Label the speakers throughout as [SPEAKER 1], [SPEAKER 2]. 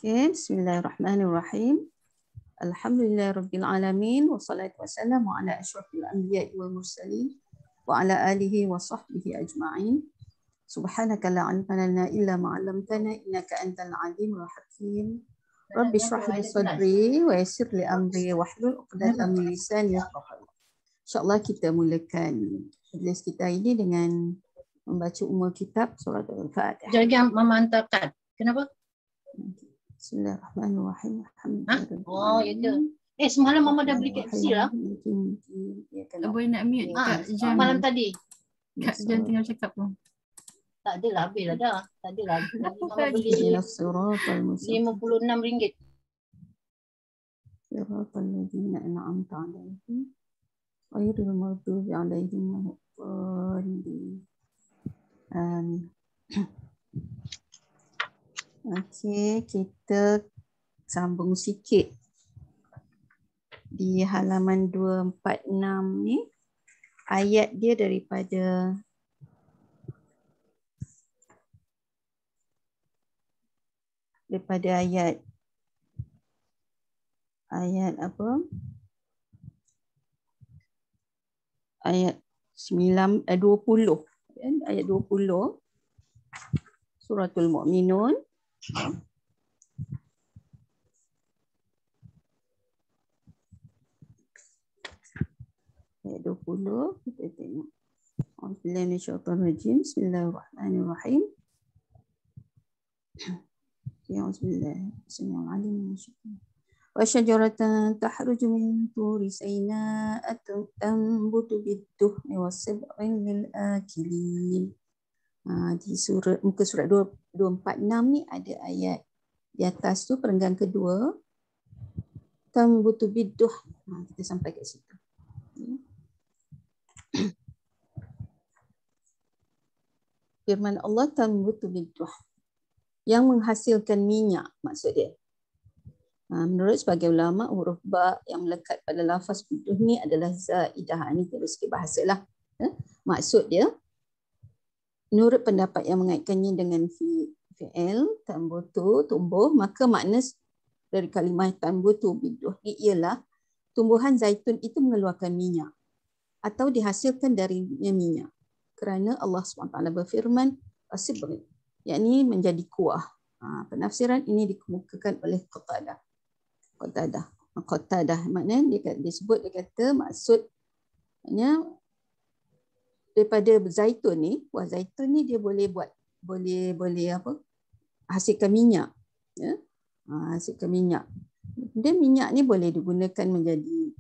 [SPEAKER 1] Okay, bismillahirrahmanirrahim. Alhamdulillahirabbil alamin wassalatu wassalamu ala asyrafil anbiya'i wal mursalin wa ala alihi wa sahbihi ajma'in. Subhanaka la ilma lana illa ma 'allamtana innaka antal alimul hakim. Rabbi shrah li sadri wa yassir li amri wahlul 'uqdatam min lisani yafqahu qawli. Insyaallah kita mulakan majlis kita ini dengan membaca umul kitab surah Al-Fatihah.
[SPEAKER 2] Jangan Mama hantar kad. Kenapa?
[SPEAKER 1] Bismillahirrahmanirrahim.
[SPEAKER 2] Oh, ya ke? Semalam Mama dah beli kat Brazil lah.
[SPEAKER 3] Boleh nak mute Kak Jan.
[SPEAKER 2] Malam tadi.
[SPEAKER 3] Kak Jan tinggal cakap pun.
[SPEAKER 2] Tak adalah, habis lah dah. Tak adalah. Mama beli RM56.
[SPEAKER 1] Siratal ladzina an'amta 'alaihim ghairil maghdubi 'alaihim waladdallin. Amin. Okey, kita sambung sikit di halaman 246 ni. Ayat dia daripada ayat apa? Ayat 20, ayat 20 Suratul Mu'minun. Ayat 20 kita tengok. Auzubillahi minasyaitonirrajim. Bismillahirrahmanirrahim. Auzubillahi samii'il 'aliim minasyaitonir. Wa syajaratan tahruju min turi Sainaa tanbutu bid-duhni was-sib'in lil akilin. Di muka surat 246 ni ada ayat di atas tu perenggan kedua tanbutu bid-duh. Kita sampai kat situ. Firman Allah tanbutu bid-duh, yang menghasilkan minyak, maksud dia. Menurut sebagian ulama, huruf ba yang melekat pada lafaz bid-duh ni adalah zaidah. Ini terus sikit bahasalah. Maksud dia, menurut pendapat yang mengaitkannya dengan fi'il tanbutu, tumbuh, maka makna dari kalimah tanbutu bid-duh ni ialah tumbuhan zaitun itu mengeluarkan minyak atau dihasilkan darinya minyak. Kerana Allah SWT berfirman asibri, yakni menjadi kuah. Penafsiran ini dikemukakan oleh Qatadah maknanya dia sebut, dia kata maksudnya daripada zaitun ni, buah zaitun ni dia boleh apa? Hasilkan minyak, ya. Hasilkan minyak. Dan minyak ni boleh digunakan menjadi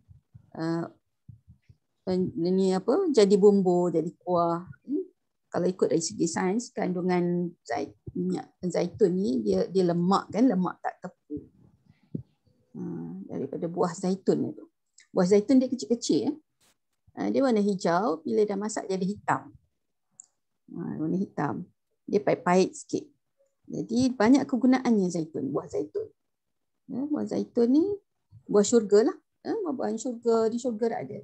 [SPEAKER 1] jadi bumbu, jadi kuah. Kalau ikut dari segi sains, kandungan minyak zaitun ni dia lemak kan, lemak tak tepu. Daripada buah zaitun itu. Buah zaitun dia kecil-kecil. Dia warna hijau, bila dah masak jadi hitam. Warna hitam. Dia pahit-pahit sikit. Jadi banyak kegunaannya zaitun, buah zaitun. Buah zaitun ni buah syurga lah. Buah syurga, di syurga ada.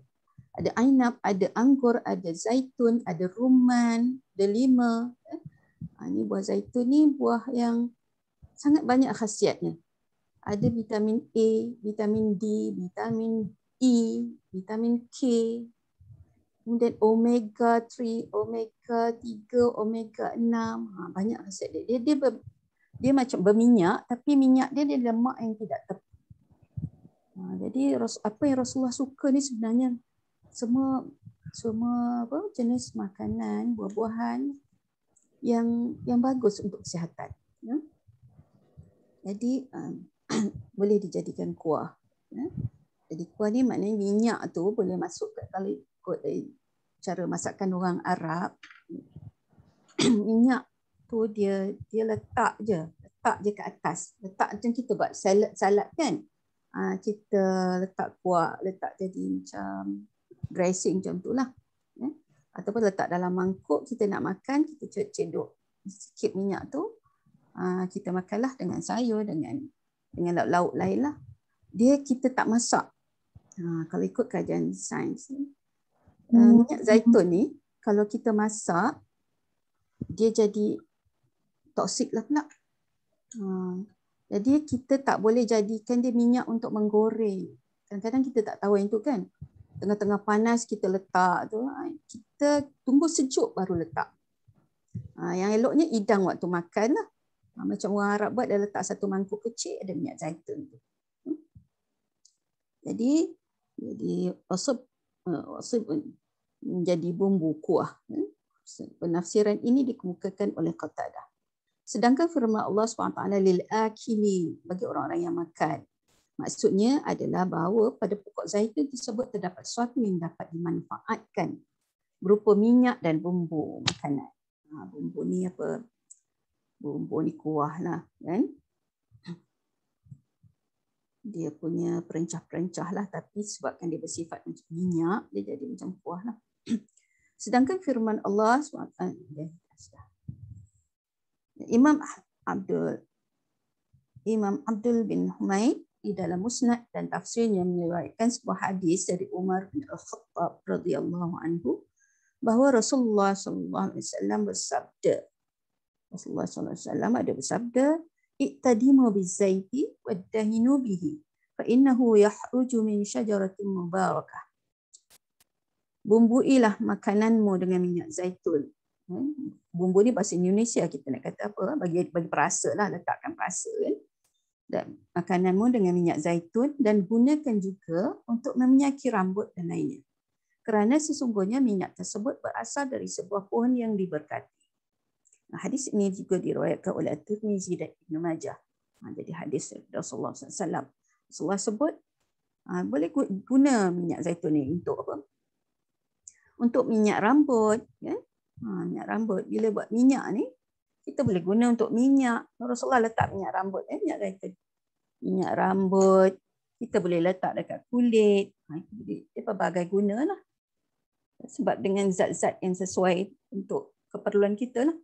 [SPEAKER 1] Ada ainab, ada anggur, ada zaitun, ada rumman, delima. Ini buah zaitun ni buah yang sangat banyak khasiatnya. Ada vitamin A, vitamin D, vitamin E, vitamin K, kemudian omega 3, omega 3, omega 6. Banyak khasiat dia. Dia macam berminyak, tapi minyak dia lemak yang tidak tepu. Jadi apa yang Rasulullah suka ni sebenarnya semua apa jenis makanan, buah-buahan yang bagus untuk kesihatan. Ya? Jadi boleh dijadikan kuah. Ya? Jadi kuah ni maknanya minyak tu boleh masuk kalau ikut cara masakan orang Arab. Minyak tu dia letak je ke atas. Letak macam kita buat salad kan. Kita letak kuah, letak jadi macam dressing macam tu lah. Ataupun letak dalam mangkuk, kita nak makan, kita cedok sikit minyak tu. Kita makanlah dengan sayur, dengan lauk-lauk lain lah. Dia kita tak masak. Kalau ikut kajian sains ni, minyak zaitun ni kalau kita masak, dia jadi toksik lah pula. Jadi kita tak boleh jadikan dia minyak untuk menggoreng. Kadang-kadang kita tak tahu yang tu kan. Tengah-tengah panas kita letak tu, kita tunggu sejuk baru letak. Yang eloknya idang waktu makan lah. Macam orang Arab buat, dia letak satu mangkuk kecil ada minyak zaitun tu. Jadi asab menjadi bumbu kuah. Penafsiran ini dikemukakan oleh Qatadah. Sedangkan firman Allah SWT lil akili, bagi orang-orang yang makan. Maksudnya adalah bahawa pada pokok zaitun tersebut terdapat sesuatu yang dapat dimanfaatkan berupa minyak dan bumbu makanan. Bumbu ni apa? Bumbu ni kuah lah kan. Dia punya perencah-perencah lah, tapi sebabkan dia bersifat macam minyak, dia jadi macam kuah lah. Sedangkan firman Allah SWT, Imam Abdul bin Humaid di dalam Musnad dan tafsirnya meriwayatkan sebuah hadis dari Umar bin Al-Khattab radhiyallahu anhu bahawa Rasulullah sallallahu alaihi wasallam bersabda. Rasulullah sallallahu alaihi wasallam ada bersabda, "Iqtadimu bizaiti waddahinu bihi, fa innahu yahruju min syajaratin mubarakah." Bumbuilah makananmu dengan minyak zaitun. Bumbu ni bahasa Indonesia kita nak kata apa? Bagi perasa lah, letakkan perasa kan. Dan makananmu dengan minyak zaitun dan gunakan juga untuk meminyaki rambut dan lainnya. Kerana sesungguhnya minyak tersebut berasal dari sebuah pohon yang diberkati. Hadis ini juga diriwayatkan oleh At-Tirmizi dan Ibn Majah. Jadi hadis Rasulullah SAW. Rasulullah sebut boleh guna minyak zaitun ni untuk apa? Untuk minyak rambut. Ya? Minyak rambut. Bila buat minyak ni, kita boleh guna untuk minyak. Rasulullah letak minyak rambut. Minyak zaitun. Minyak rambut. Kita boleh letak dekat kulit. Dia pelbagai guna lah. Sebab dengan zat-zat yang sesuai untuk keperluan kita lah.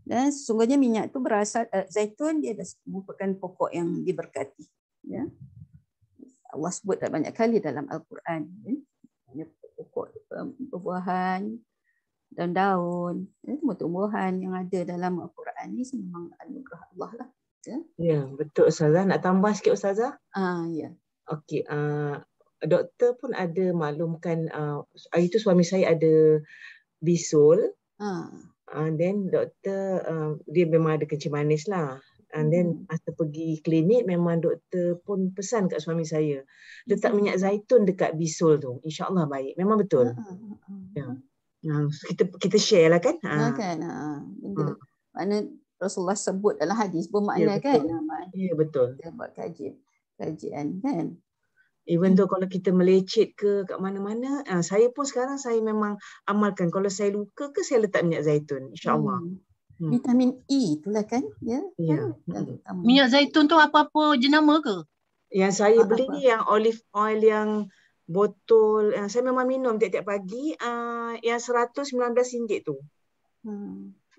[SPEAKER 1] Dan sesungguhnya minyak tu berasal, zaitun dia merupakan pokok yang diberkati. Ya. Allah sebut banyak kali dalam Al-Quran. Ya. Pokok buah-buahan, daun-daun, tumbuh-tumbuhan yang ada dalam Al-Quran ni memang anugerah Allah lah.
[SPEAKER 4] Ya, betul Ustazah. Nak tambah sikit Ustazah?
[SPEAKER 1] Ya.
[SPEAKER 4] Okey, doktor pun ada maklumkan hari tu suami saya ada bisul. Then doktor dia memang ada kencing manis lah. And then masa pergi klinik memang doktor pun pesan kat suami saya letak minyak zaitun dekat bisul tu. InsyaAllah baik. Memang betul. Ya. Kita share lah kan.
[SPEAKER 1] Kan. Mana Rasulullah sebut dalam hadis bermakna kan.
[SPEAKER 4] Ya betul.
[SPEAKER 1] Kita buat kajian kan.
[SPEAKER 4] Even though kalau kita melecet ke kat mana-mana, saya pun sekarang saya memang amalkan. Kalau saya luka ke saya letak minyak zaitun. InsyaAllah.
[SPEAKER 1] Vitamin E itulah kan. Ya.
[SPEAKER 2] Minyak zaitun tu apa-apa jenama ke?
[SPEAKER 4] Yang saya beli ni yang olive oil yang botol. Saya memang minum tiap-tiap pagi. Yang RM119 tu.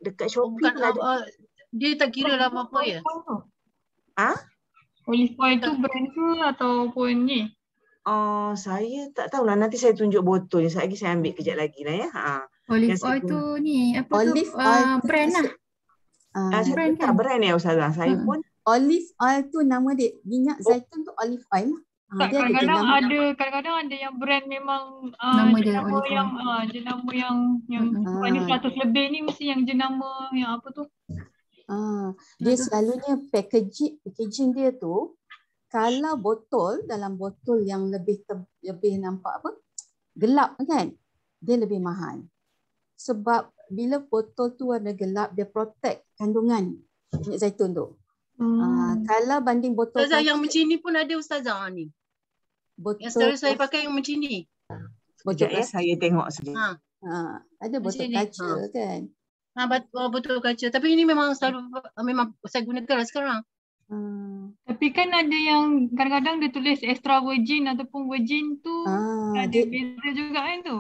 [SPEAKER 4] Dekat Shopee pun ada.
[SPEAKER 2] Dia tak kira lah apa-apa ya?
[SPEAKER 3] Olive oil tu brand ke ataupun ni?
[SPEAKER 4] Saya tak tahulah. Nanti saya tunjuk botol ni. Lagi saya ambil kejap lagi lah ya.
[SPEAKER 3] Olive oil tu ni apa
[SPEAKER 1] olive
[SPEAKER 3] tu?
[SPEAKER 1] Oil
[SPEAKER 3] Brand lah.
[SPEAKER 4] Brand kan? Brand ya Ustazah. Saya pun
[SPEAKER 1] olive oil tu nama dia. Minyak zaitun tu olive oil lah.
[SPEAKER 3] Kadang-kadang ada yang brand memang jenama yang ni 100 lebih ni mesti yang jenama yang apa tu?
[SPEAKER 1] Dia selalunya packaging dia tu kalau dalam botol yang lebih nampak apa gelap kan, dia lebih mahal. Sebab bila botol tu warna gelap, dia protect kandungan minyak zaitun tu. Kalau banding botol
[SPEAKER 2] Ustazah yang macam ni pun ada Ustazah ni. Yang sekarang saya pakai yang macam ni.
[SPEAKER 4] Sekejap ya, saya tengok sekejap.
[SPEAKER 1] Ada botol kaca kan.
[SPEAKER 2] Botol kaca. Tapi ini memang memang saya gunakan lah sekarang.
[SPEAKER 3] Tapi kan ada yang kadang-kadang dia tulis extra virgin ataupun virgin tu ada beza juga kan tu.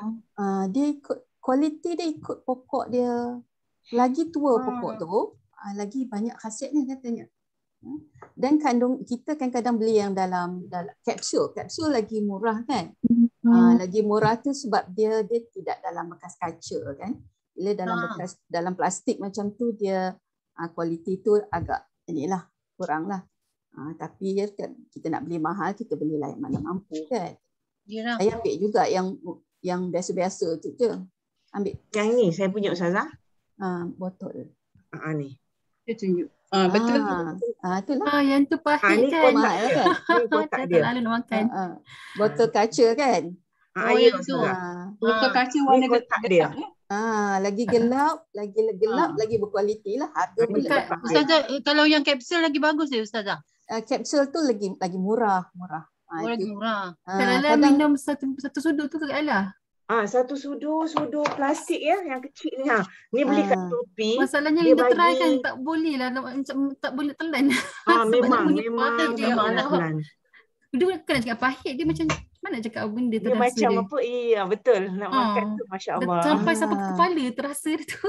[SPEAKER 1] Dia ikut kualiti dia, ikut pokok dia. Lagi tua pokok tu, lagi banyak khasiatnya katanya. Dan kita kadang-kadang beli yang dalam kapsul lagi murah kan. Lagi murah tu sebab dia tidak dalam bekas kaca kan. Bila dalam plastik macam tu dia kualiti tu agak inilah kurang lah. Tapi kita nak beli mahal, kita belilah yang mana mampu kan.
[SPEAKER 2] Yalah.
[SPEAKER 1] Saya ambil juga yang biasa-biasa tu je. Ambil.
[SPEAKER 4] Yang ni saya punya Ustazah.
[SPEAKER 1] Botol.
[SPEAKER 4] Ni.
[SPEAKER 2] Dia tunjuk. Betul.
[SPEAKER 1] Itulah.
[SPEAKER 3] Yang tu pahit
[SPEAKER 4] Ni
[SPEAKER 3] kan.
[SPEAKER 4] kotak dia. Ni kotak dia.
[SPEAKER 3] Lalu nak makan.
[SPEAKER 1] Botol kaca kan.
[SPEAKER 4] Ya Ustazah.
[SPEAKER 2] Botol kaca warna
[SPEAKER 4] Ni kotak dia.
[SPEAKER 1] Lagi gelap, lagi berkualiti lah. Harga pun lebih.
[SPEAKER 2] Ustazah, kalau yang kapsul lagi bagus dia Ustazah.
[SPEAKER 1] Kapsul tu lagi murah.
[SPEAKER 2] Lagi murah.
[SPEAKER 3] Kalau minum satu sudu tu ke Ella?
[SPEAKER 4] Satu sudu plastik ya, yang kecil ni. Ni beli kat Shopee.
[SPEAKER 3] Masalahnya
[SPEAKER 4] dia
[SPEAKER 3] dia try
[SPEAKER 4] bagi...
[SPEAKER 3] kan tak boleh lah, macam tak boleh telan.
[SPEAKER 4] Memang
[SPEAKER 3] telan. Dia kena cakap pahit, dia macam mana cakap benda terasa dia.
[SPEAKER 4] Macam apa? Iya, betul. Nak makan tu Masya Allah.
[SPEAKER 3] Sampai ke kepala terasa tu.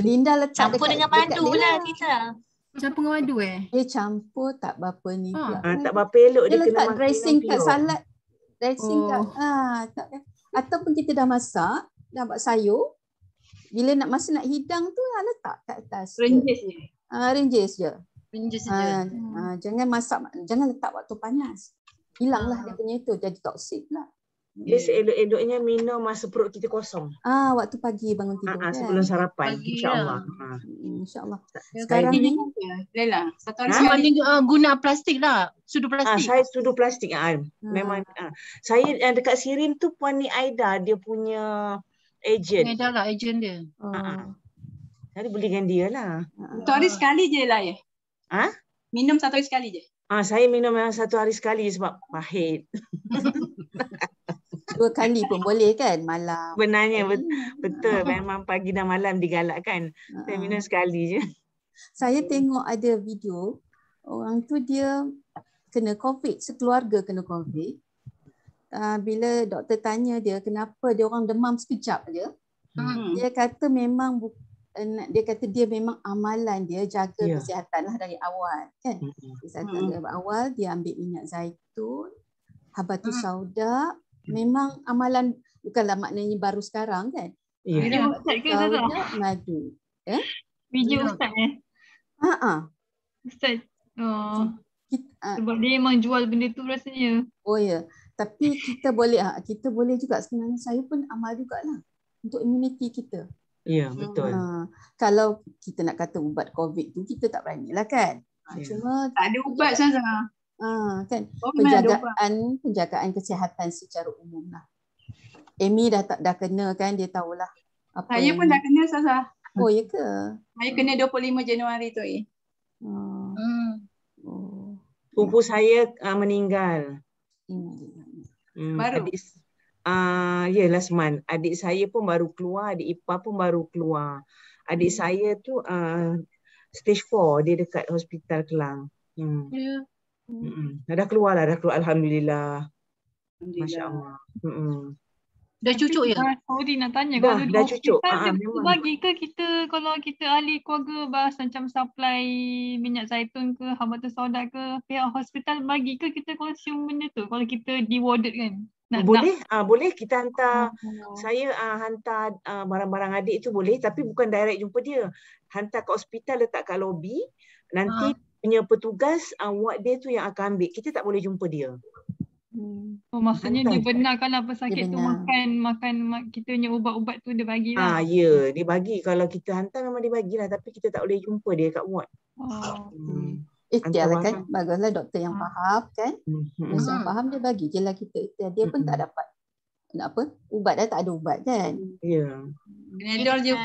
[SPEAKER 1] Linda letak
[SPEAKER 5] campur dengan madu lah kita.
[SPEAKER 3] Campur dengan madu
[SPEAKER 1] Dia campur tak berapa ni.
[SPEAKER 4] Tak berapa elok dia
[SPEAKER 1] letak
[SPEAKER 4] kena
[SPEAKER 1] dressing kat salad. Dressing kat tak kan. Ataupun kita dah masak, dah buat sayur. Bila nak hidang tu letak kat atas.
[SPEAKER 2] Ringgis je.
[SPEAKER 1] Ringgis je.
[SPEAKER 2] Ringgis je.
[SPEAKER 1] Jangan masak, jangan letak waktu panas. Hilanglah dia punya tu, jadi toksik lah.
[SPEAKER 4] Dia seelok-eloknya minum masa perut kita kosong.
[SPEAKER 1] Waktu pagi bangun tidur kan.
[SPEAKER 4] Sebelum sarapan, insya-Allah.
[SPEAKER 1] Insya-Allah.
[SPEAKER 2] Sekarang ni Lela, satu hari sekali guna plastik lah, sudu plastik.
[SPEAKER 4] Saya sudu plastik memang. Saya dekat Sirin tu Puan Ni Aida dia punya agent.
[SPEAKER 2] Aida lah agent dia.
[SPEAKER 4] Saya beli dengan dia lah.
[SPEAKER 2] Satu hari sekali je lah ya. Minum satu hari sekali je.
[SPEAKER 4] Saya minum yang satu hari sekali sebab pahit.
[SPEAKER 1] 2 kali pun boleh kan, malam.
[SPEAKER 4] Benarnya betul. Memang pagi dan malam digalakkan. Saya minum sekali je.
[SPEAKER 1] Saya tengok ada video, orang tu dia kena COVID, sekeluarga kena COVID. Bila doktor tanya dia kenapa dia orang demam sekejap je, dia kata dia memang amalan dia jaga kesihatan lah dari awal kan. Dari awal dia ambil minyak zaitun, habatus sauda. Memang amalan, bukanlah maknanya baru sekarang kan.
[SPEAKER 3] Video Ustaz ke Ustaz?
[SPEAKER 1] Madu.
[SPEAKER 3] Video Ustaz Ustaz. Sebab dia memang jual benda tu rasanya.
[SPEAKER 1] Tapi kita boleh juga sebenarnya. Saya pun amal jugalah untuk imuniti kita.
[SPEAKER 4] Ya, betul.
[SPEAKER 1] Kalau kita nak kata ubat COVID tu, kita tak beranilah kan. Cuma
[SPEAKER 2] tak ada ubat saja.
[SPEAKER 1] Kan penjagaan kesihatan secara umum lah. Amy dah kena kan, dia tahulah apa.
[SPEAKER 2] Saya pun dah kena Sasa.
[SPEAKER 1] Ya ke?
[SPEAKER 2] Saya kena 25 Januari tu.
[SPEAKER 4] Sepupu saya meninggal.
[SPEAKER 2] Baru.
[SPEAKER 4] Yelah Seman. Adik saya pun baru keluar, adik ipar pun baru keluar. Adik saya tu stage 4, dia dekat hospital Kelang. Dah keluar Alhamdulillah. Masya Allah.
[SPEAKER 2] Dah cucuk ya?
[SPEAKER 3] Sorry nak tanya.
[SPEAKER 4] Dah cucuk.
[SPEAKER 3] Bagi ke kita, kalau kita ahli keluarga bahas macam supply minyak zaitun ke, habatus sauda ke, pihak hospital bagi ke kita consume benda tu kalau kita di-warded kan?
[SPEAKER 4] Boleh kita hantar. Saya hantar barang-barang adik tu boleh, tapi bukan direct jumpa dia. Hantar ke hospital, letak kat lobi. Nanti punya petugas ward dia tu yang akan ambil. Kita tak boleh jumpa dia.
[SPEAKER 3] Maksudnya dia benarkan apa sakit tu makan kita punya ubat-ubat tu dia bagi lah.
[SPEAKER 4] Dia bagi. Kalau kita hantar memang dia bagilah, tapi kita tak boleh jumpa dia kat ward.
[SPEAKER 1] Ikhtiarlah kan, baguslah doktor yang faham kan. Nurse yang faham dia bagi je lah kita ikhtiar. Dia pun tak dapat ubat, dah tak ada ubat kan.
[SPEAKER 5] Kena je.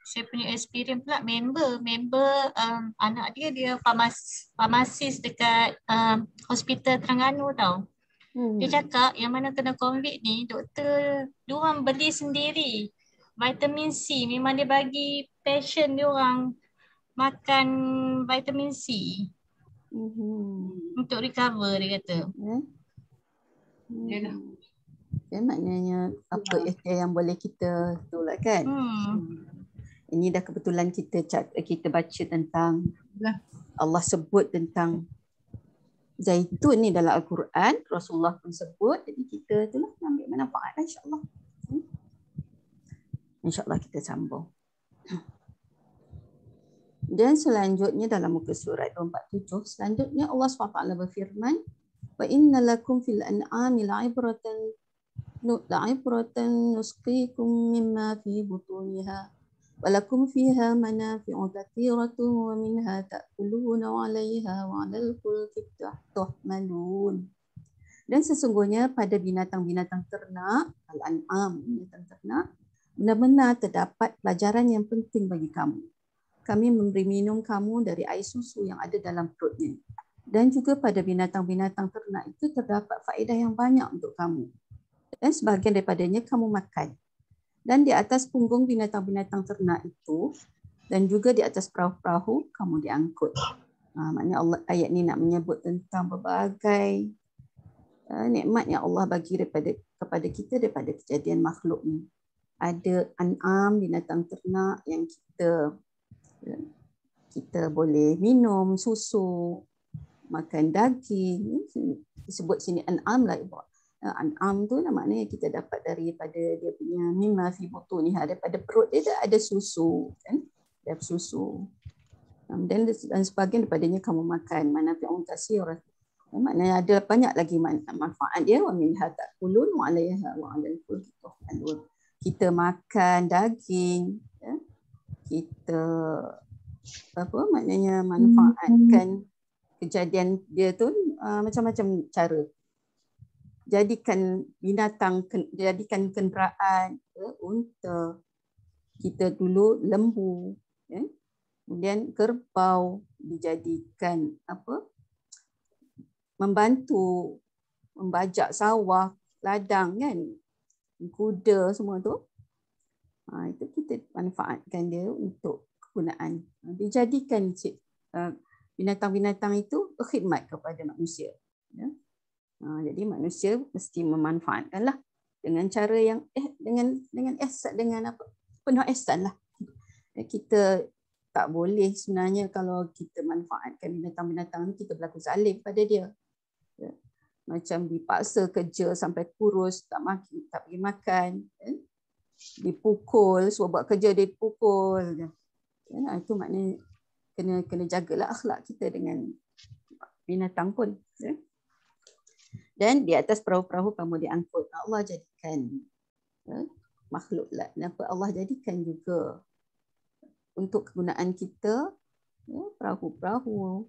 [SPEAKER 5] Saya punya experience pula member anak dia farmasis dekat hospital Terengganu tau. Dia cakap yang mana kena COVID ni doktor diorang beli sendiri vitamin C, memang dia bagi passion diorang makan vitamin C untuk recover dia kata.
[SPEAKER 1] Maknanya apa ikhtiar yang boleh kita itulah kan. Ini dah kebetulan kita baca tentang Allah sebut tentang zaitun ni dalam Al-Quran, Rasulullah pun sebut, jadi kita itulah ambil manfaat insya-Allah. Insya-Allah kita sambung. Dan selanjutnya dalam muka surat 247, selanjutnya Allah SWT berfirman, wa inna lakum fil an'ami la'ibratan nusqikum mimma fi butuniha wa lakum fiha manafi'u katsiratun wa minha ta'kuluna wa 'alayha wa 'alal fulki tuhmalun. Dan sesungguhnya pada binatang-binatang ternak, al-an'am, binatang ternak, benar-benar terdapat pelajaran yang penting bagi kamu. Kami memberi minum kamu dari air susu yang ada dalam perutnya. Dan juga pada binatang-binatang ternak itu terdapat faedah yang banyak untuk kamu. Dan sebahagian daripadanya kamu makan. Dan di atas punggung binatang-binatang ternak itu, dan juga di atas perahu-perahu, kamu diangkut. Maknanya Allah, ayat ni nak menyebut tentang berbagai nikmat yang Allah bagi kepada kita daripada kejadian makhluk ni. Ada an'am, binatang ternak yang kita boleh minum susu, makan daging. Disebut sini an'am lah. An'am tu maknanya kita dapat daripada dia punya mimma fi butuniha, daripada perut dia ada susu kan, ada susu. Dan sebahagian daripadanya kamu makan, manafi'un katsirah. Maknanya ada banyak lagi manfaat dia. Wa minha ta'kulun wa 'alayha wa 'alal fulki tuhmalun. Kita makan daging, ya. Kita maknanya manfaatkan kejadian dia tu macam-macam cara. Jadikan binatang, jadikan kenderaan, unta. Kita dulu lembu, ya. Kemudian kerbau dijadikan membantu membajak sawah, ladang kan, kuda semua tu. Itu kita manfaatkan dia untuk kegunaan. Dijadikan binatang-binatang itu berkhidmat kepada manusia. Ya. Jadi manusia mesti memanfaatkanlah dengan cara yang dengan ihsan, dengan penuh ihsan lah. Kita tak boleh sebenarnya kalau kita manfaatkan binatang-binatang ni kita berlaku zalim pada dia. Ya. Macam dipaksa kerja sampai kurus, tak bagi makan, dipukul, suruh buat kerja dia dipukul. Ya, itu maknanya kena jagalah akhlak kita dengan binatang pun. Ya. Dan di atas perahu-perahu kamu diangkut. Allah jadikan makhluk lah. Kenapa Allah jadikan juga untuk kegunaan kita, perahu-perahu,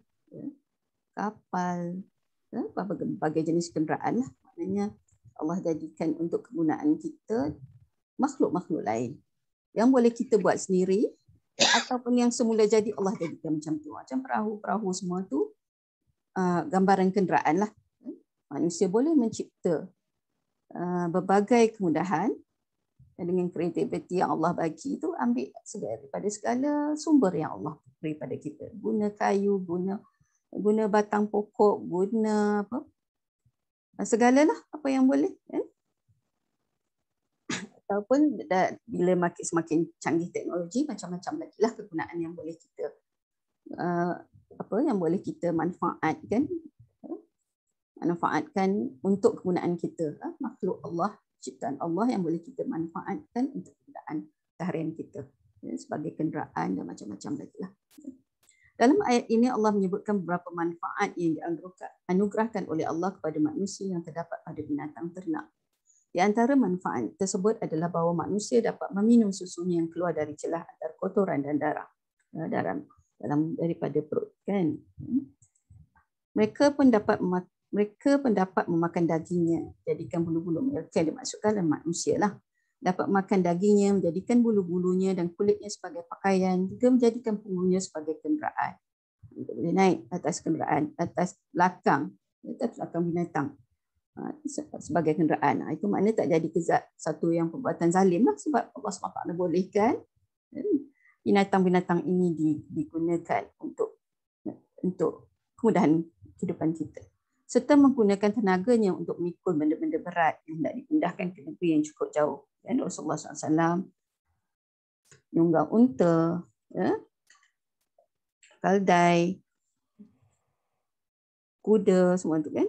[SPEAKER 1] kapal, berbagai jenis kenderaan lah. Maknanya Allah jadikan untuk kegunaan kita makhluk-makhluk lain yang boleh kita buat sendiri ataupun yang semula jadi Allah jadikan macam tu. Macam perahu-perahu semua tu gambaran kenderaan lah. Manusia boleh mencipta berbagai kemudahan dengan kreativiti yang Allah bagi itu, ambil daripada segala sumber yang Allah beri pada kita. Guna kayu, guna batang pokok, guna segalalah apa yang boleh. Ataupun bila semakin canggih teknologi, macam-macam lagi lah kegunaan yang boleh kita yang boleh kita manfaatkan untuk kegunaan kita. Makhluk Allah, ciptaan Allah yang boleh kita manfaatkan untuk kegunaan seharian kita, sebagai kenderaan dan macam-macam lagi lah. Dalam ayat ini Allah menyebutkan beberapa manfaat yang dianugerahkan oleh Allah kepada manusia yang terdapat pada binatang ternak. Di antara manfaat tersebut adalah bahawa manusia dapat meminum susunya yang keluar dari celah antara kotoran dan darah daripada perut kan. Mereka pun dapat memakan dagingnya, jadikan bulu-bulu mereka yang dimasukkan dalam manusia lah. Dapat makan dagingnya, menjadikan bulu-bulunya dan kulitnya sebagai pakaian, juga menjadikan punggungnya sebagai kenderaan. Boleh naik atas kenderaan, atas belakang binatang sebagai kenderaan. Itu maknanya tak jadi satu yang perbuatan zalim lah, sebab Allah SWT bolehkan binatang-binatang ini digunakan untuk kemudahan kehidupan kita, serta menggunakan tenaganya untuk memikul benda-benda berat yang hendak dipindahkan ke negeri yang cukup jauh. Dan Rasulullah SAW menunggang unta, keldai, kuda, semua itu kan,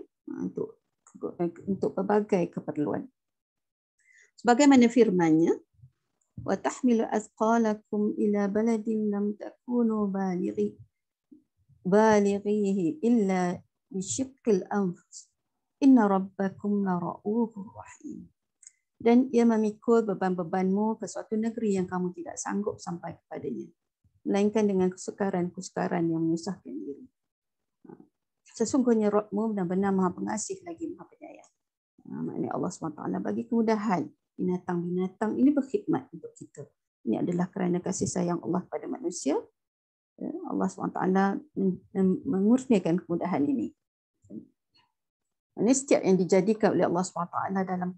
[SPEAKER 1] untuk pelbagai keperluan. Sebagaimana firman-Nya, وتحمل أثقالكم إلى بلد لم تكونوا بالغيه إلا بشق الأنفس إن ربكم لرؤوف رحيم. Dan ia memikul beban-bebanmu ke suatu negeri yang kamu tidak sanggup sampai kepadanya, melainkan dengan kesukaran-kesukaran yang menyusahkan diri. Sesungguhnya Rabbmu benar-benar Maha Pengasih lagi Maha Penyayang. Maknanya Allah SWT bagi kemudahan. Binatang-binatang ini berkhidmat untuk kita. Ini adalah kerana kasih sayang Allah pada manusia. Allah SWT mengurniakan kemudahan ini. Ini setiap yang dijadikan oleh Allah SWT dalam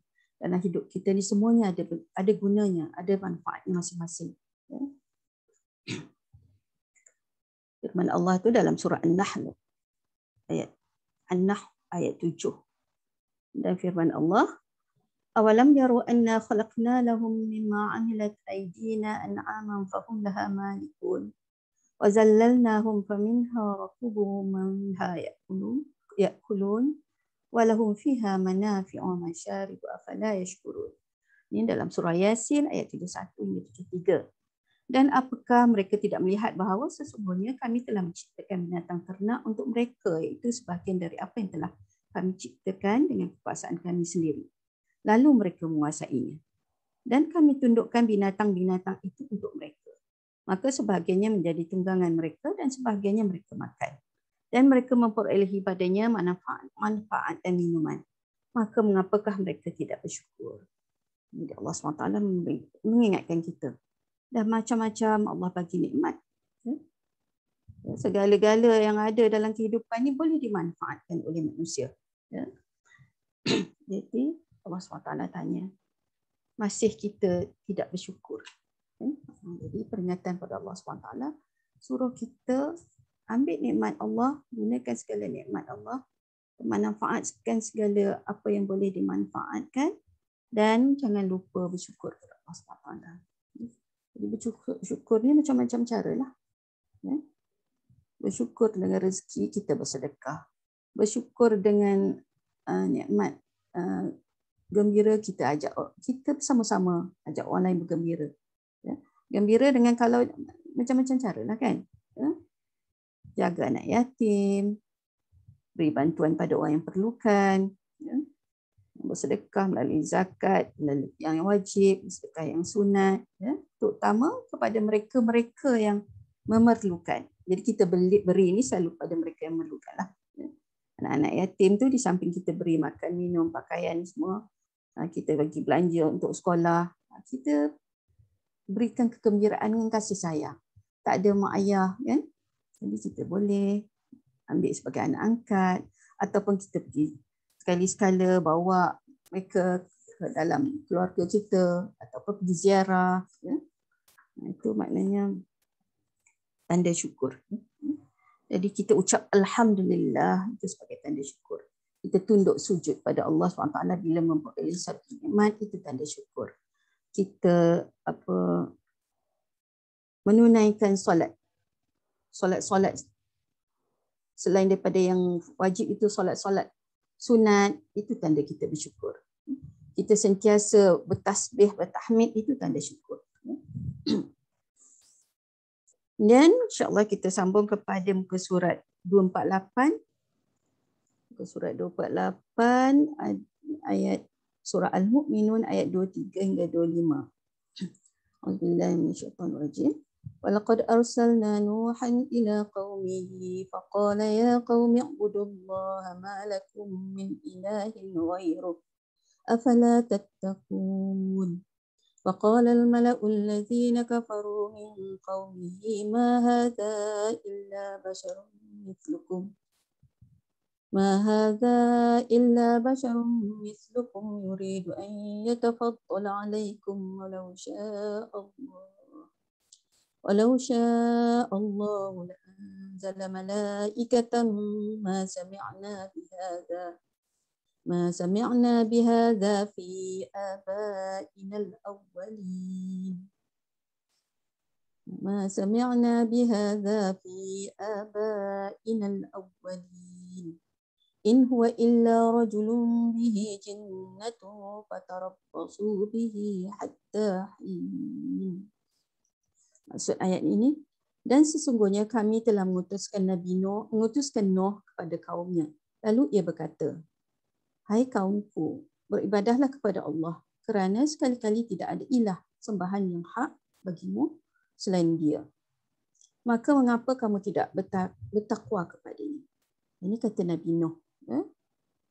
[SPEAKER 1] hidup kita ni semuanya ada gunanya, ada manfaatnya masing-masing. Firman Allah itu dalam surah An-Nahl ayat 7. Dan firman Allah, awalam yaru anna khalaqna lahum mimma 'amilat aydina an'aman fahum laha malikun wa zallalnahum faminha rakubuhum wa minha ya'kulun walahum fiha manafi'u wa masyarib afala yashkurun. Ini dalam surah Yasin ayat 31 hingga 73. Dan apakah mereka tidak melihat bahawa sesungguhnya kami telah menciptakan binatang ternak untuk mereka, iaitu sebahagian dari apa yang telah kami ciptakan dengan kekuasaan kami sendiri. Lalu mereka menguasainya. Dan kami tundukkan binatang-binatang itu untuk mereka. Maka sebahagiannya menjadi tunggangan mereka dan sebahagiannya mereka makan. Dan mereka memperolehi padanya manfaat dan minuman. Maka mengapakah mereka tidak bersyukur? Jadi Allah SWT mengingatkan kita. Dan macam-macam Allah bagi nikmat. Segala-gala yang ada dalam kehidupan ini boleh dimanfaatkan oleh manusia. Jadi Allah SWT tanya, masih kita tidak bersyukur? Jadi peringatan pada Allah SWT, suruh kita ambil nikmat Allah, gunakan segala nikmat Allah, manfaatkan segala apa yang boleh dimanfaatkan, dan jangan lupa bersyukur kepada Allah SWT. Jadi bersyukur ni macam-macam cara lah. Bersyukur dengan rezeki kita bersedekah. Bersyukur dengan nikmat gembira kita bersama-sama ajak orang lain bergembira. Gembira dengan kalau macam-macam cara lah kan. Jaga anak yatim, beri bantuan pada orang yang perlukan, bersedekah melalui zakat, melalui yang wajib, sedekah yang sunat, terutama kepada mereka-mereka yang memerlukan. Jadi kita beri ini selalu pada mereka yang memerlukan lah. Anak-anak yatim tu di samping kita beri makan, minum, pakaian semua, kita bagi belanja untuk sekolah, kita berikan kegembiraan dengan kasih sayang. Tak ada mak ayah kan? Jadi kita boleh ambil sebagai anak angkat, ataupun kita pergi sekali-sekala bawa mereka ke dalam keluarga kita, ataupun pergi ziarah. Itu maknanya tanda syukur. Jadi kita ucap Alhamdulillah, itu sebagai tanda syukur. Kita tunduk sujud pada Allah SWT bila memperoleh satu nikmat, itu tanda syukur. Kita menunaikan solat selain daripada yang wajib, itu solat sunat, itu tanda kita bersyukur. Kita sentiasa bertasbih, bertahmid, itu tanda syukur. Dan insya-Allah kita sambung kepada muka surat 248. Muka surat 248 ayat surah Al-Mu'minun ayat 23 hingga 25. Auzubillahi minasyaitonir rajim. Walaqad arsalna Nuhan ila qaumihi faqala ya qaumi ibudullaha ma lakum min ilahin ghairuh afala tattaqun. فقال الملأ الذين كفروا من قومه ما هذا إلا بشر مثلكم يريد أن يتفضل عليكم ولو شاء الله لأنزل ملائكة ما سمعنا بهذا في آبائنا الأولين In huwa illa rajulun bihi jinnatu fatarabbasu bihi hatta hin. Maksud ayat ini, dan sesungguhnya kami telah mengutuskan Nuh kepada kaumnya. Lalu ia berkata, hai kaumku, beribadahlah kepada Allah kerana sekali-kali tidak ada ilah sembahan yang hak bagimu selain dia. Maka mengapa kamu tidak bertakwa kepadanya? Ini kata Nabi Nuh.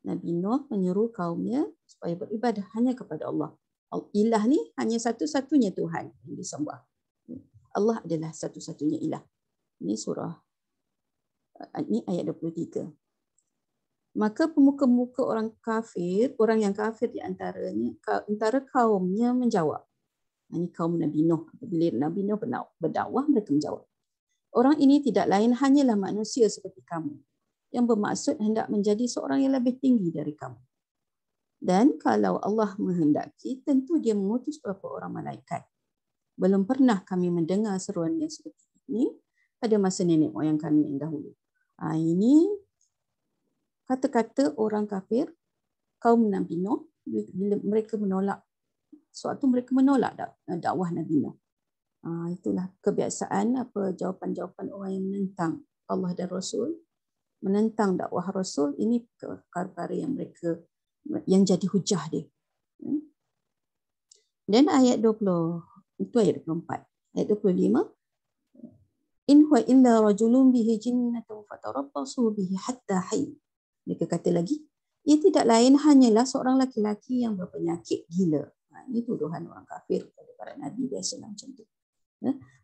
[SPEAKER 1] Nabi Nuh menyuruh kaumnya supaya beribadah hanya kepada Allah. Ilah ni hanya satu-satunya Tuhan yang disembah. Allah adalah satu-satunya ilah. Ini surah, ini ayat 23. Maka pemuka-pemuka orang yang kafir di antara kaumnya menjawab. Ini kaum Nabi Nuh. Bila Nabi Nuh berdakwah, mereka menjawab. Orang ini tidak lain hanyalah manusia seperti kamu, yang bermaksud hendak menjadi seorang yang lebih tinggi dari kamu. Dan kalau Allah menghendaki, tentu dia mengutus beberapa orang malaikat. Belum pernah kami mendengar seruan yang seperti ini pada masa nenek moyang kami yang dahulu. Ini kata-kata orang kafir, kaum Nabi Nuh, bila mereka menolak, suatu mereka menolak dakwah Nabi Nuh. Itulah kebiasaan jawapan-jawapan orang yang menentang Allah dan Rasul, menentang dakwah Rasul. Ini perkara yang yang jadi hujah dia. Dan ayat 20, itu ayat 24. Ayat 25, in huwa illa rajulun bihi jinnatun fatarabbasu bihi hatta hayy. Mereka kata lagi, ia tidak lain hanyalah seorang laki-laki yang berpenyakit gila. Ini tuduhan orang kafir kepada para nabi biasa macam tu.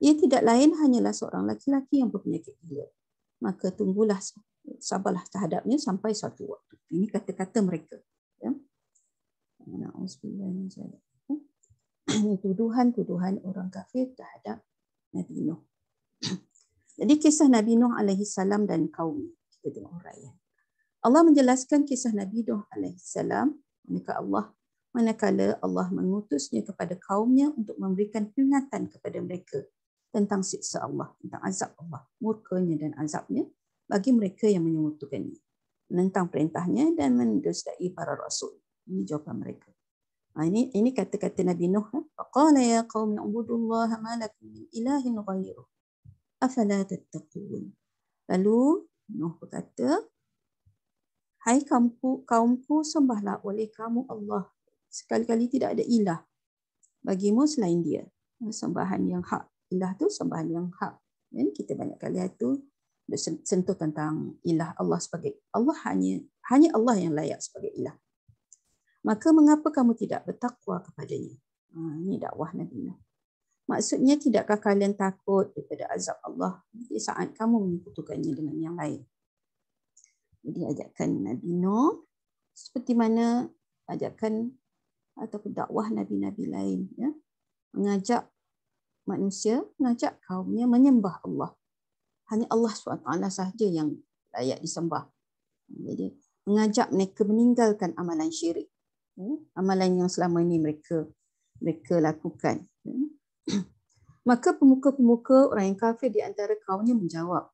[SPEAKER 1] Ia tidak lain hanyalah seorang laki-laki yang berpenyakit gila. Maka tunggulah, sabarlah terhadapnya sampai suatu waktu. Ini kata-kata mereka. Tuduhan-tuduhan orang kafir terhadap Nabi Nuh. Jadi kisah Nabi Nuh alaihi salam dan kaum, kita tengok huraian. Allah menjelaskan kisah Nabi Nuh alaihi salam manakala Allah mengutusnya kepada kaumnya untuk memberikan peringatan kepada mereka tentang siksa Allah, tentang azab Allah, murkanya dan azabnya bagi mereka yang menyekutukannya, menentang perintahnya dan mendustai para rasul. Ini jawapan mereka. Ini kata-kata Nabi Nuh. Faqala ya qaumi ubudullaha ma lakum min ilahin ghairuh afala tattaqun. Lalu Nuh berkata, hai kaumku, sembahlah oleh kamu Allah. Sekali-kali tidak ada ilah bagimu selain dia. Sembahan yang hak. Ilah tu sembahan yang hak. Dan kita banyak kali itu sentuh tentang ilah Allah sebagai Allah, hanya Allah yang layak sebagai ilah. Maka mengapa kamu tidak bertakwa kepadanya? Ini dakwah Nabi Nuh. Maksudnya, tidakkah kalian takut daripada azab Allah di saat kamu menyekutukannya dengan yang lain? Jadi ajakan Nabi Nuh seperti mana ajakan ataupun dakwah nabi-nabi lain, ya, mengajak manusia, mengajak kaumnya menyembah Allah. Hanya Allah SWT sahaja yang layak disembah. Jadi mengajak mereka meninggalkan amalan syirik, amalan yang selama ini mereka lakukan. Maka pemuka-pemuka orang yang kafir di antara kaumnya menjawab,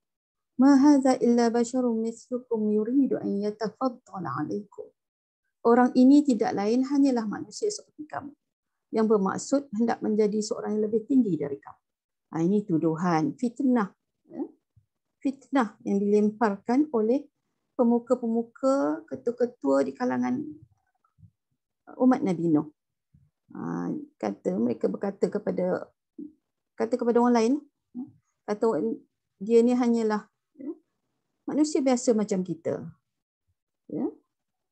[SPEAKER 1] ma hadza illa basharun mithlukum yuridu an yatafaddala 'alaikum. Orang ini tidak lain hanyalah manusia seperti kamu yang bermaksud hendak menjadi seorang yang lebih tinggi dari kamu. Ini tuduhan, fitnah. Fitnah yang dilemparkan oleh pemuka-pemuka, ketua-ketua di kalangan umat Nabi Nuh. Mereka berkata kepada orang lain, kata dia ni hanyalah manusia biasa macam kita, ya,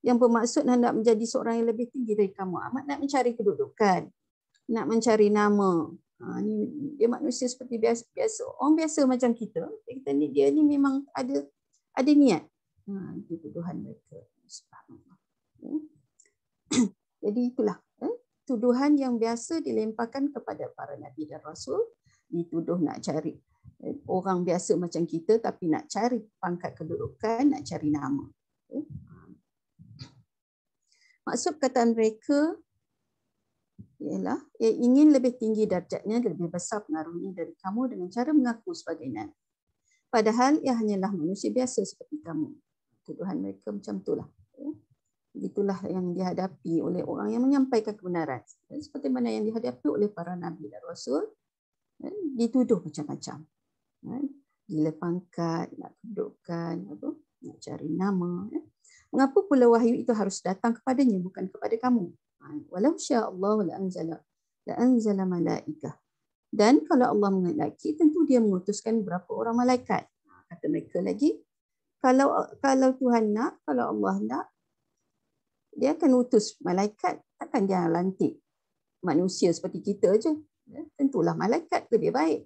[SPEAKER 1] yang bermaksud hendak menjadi seorang yang lebih tinggi dari kamu. Amat nak mencari kedudukan, nak mencari nama. Dia manusia seperti biasa, orang biasa macam kita. Dia ni memang ada niat. Itu tuduhan mereka. Subhanallah. Jadi itulah tuduhan yang biasa dilemparkan kepada para nabi dan rasul. Dituduh nak cari orang biasa macam kita, tapi nak cari pangkat kedudukan, nak cari nama. Maksud perkataan mereka ialah ia ingin lebih tinggi darjatnya, lebih besar pengaruhnya dari kamu dengan cara mengaku sebagai nabi. Padahal ia hanyalah manusia biasa seperti kamu. tuduhan mereka macam itulah. Itulah yang dihadapi oleh orang yang menyampaikan kebenaran. Seperti mana yang dihadapi oleh para nabi dan rasul, dituduh macam-macam. Gila pangkat, nak kedudukan, nak cari nama. Mengapa pula wahyu itu harus datang kepadanya, bukan kepada kamu? Walau sya Allah la anzala malaikah. Dan kalau Allah menghendaki, tentu dia mengutuskan berapa orang malaikat. Kata mereka lagi, kalau Tuhan nak, kalau Allah nak, dia akan utus malaikat. Takkan dia lantik manusia seperti kita je. Tentulah malaikat lebih baik.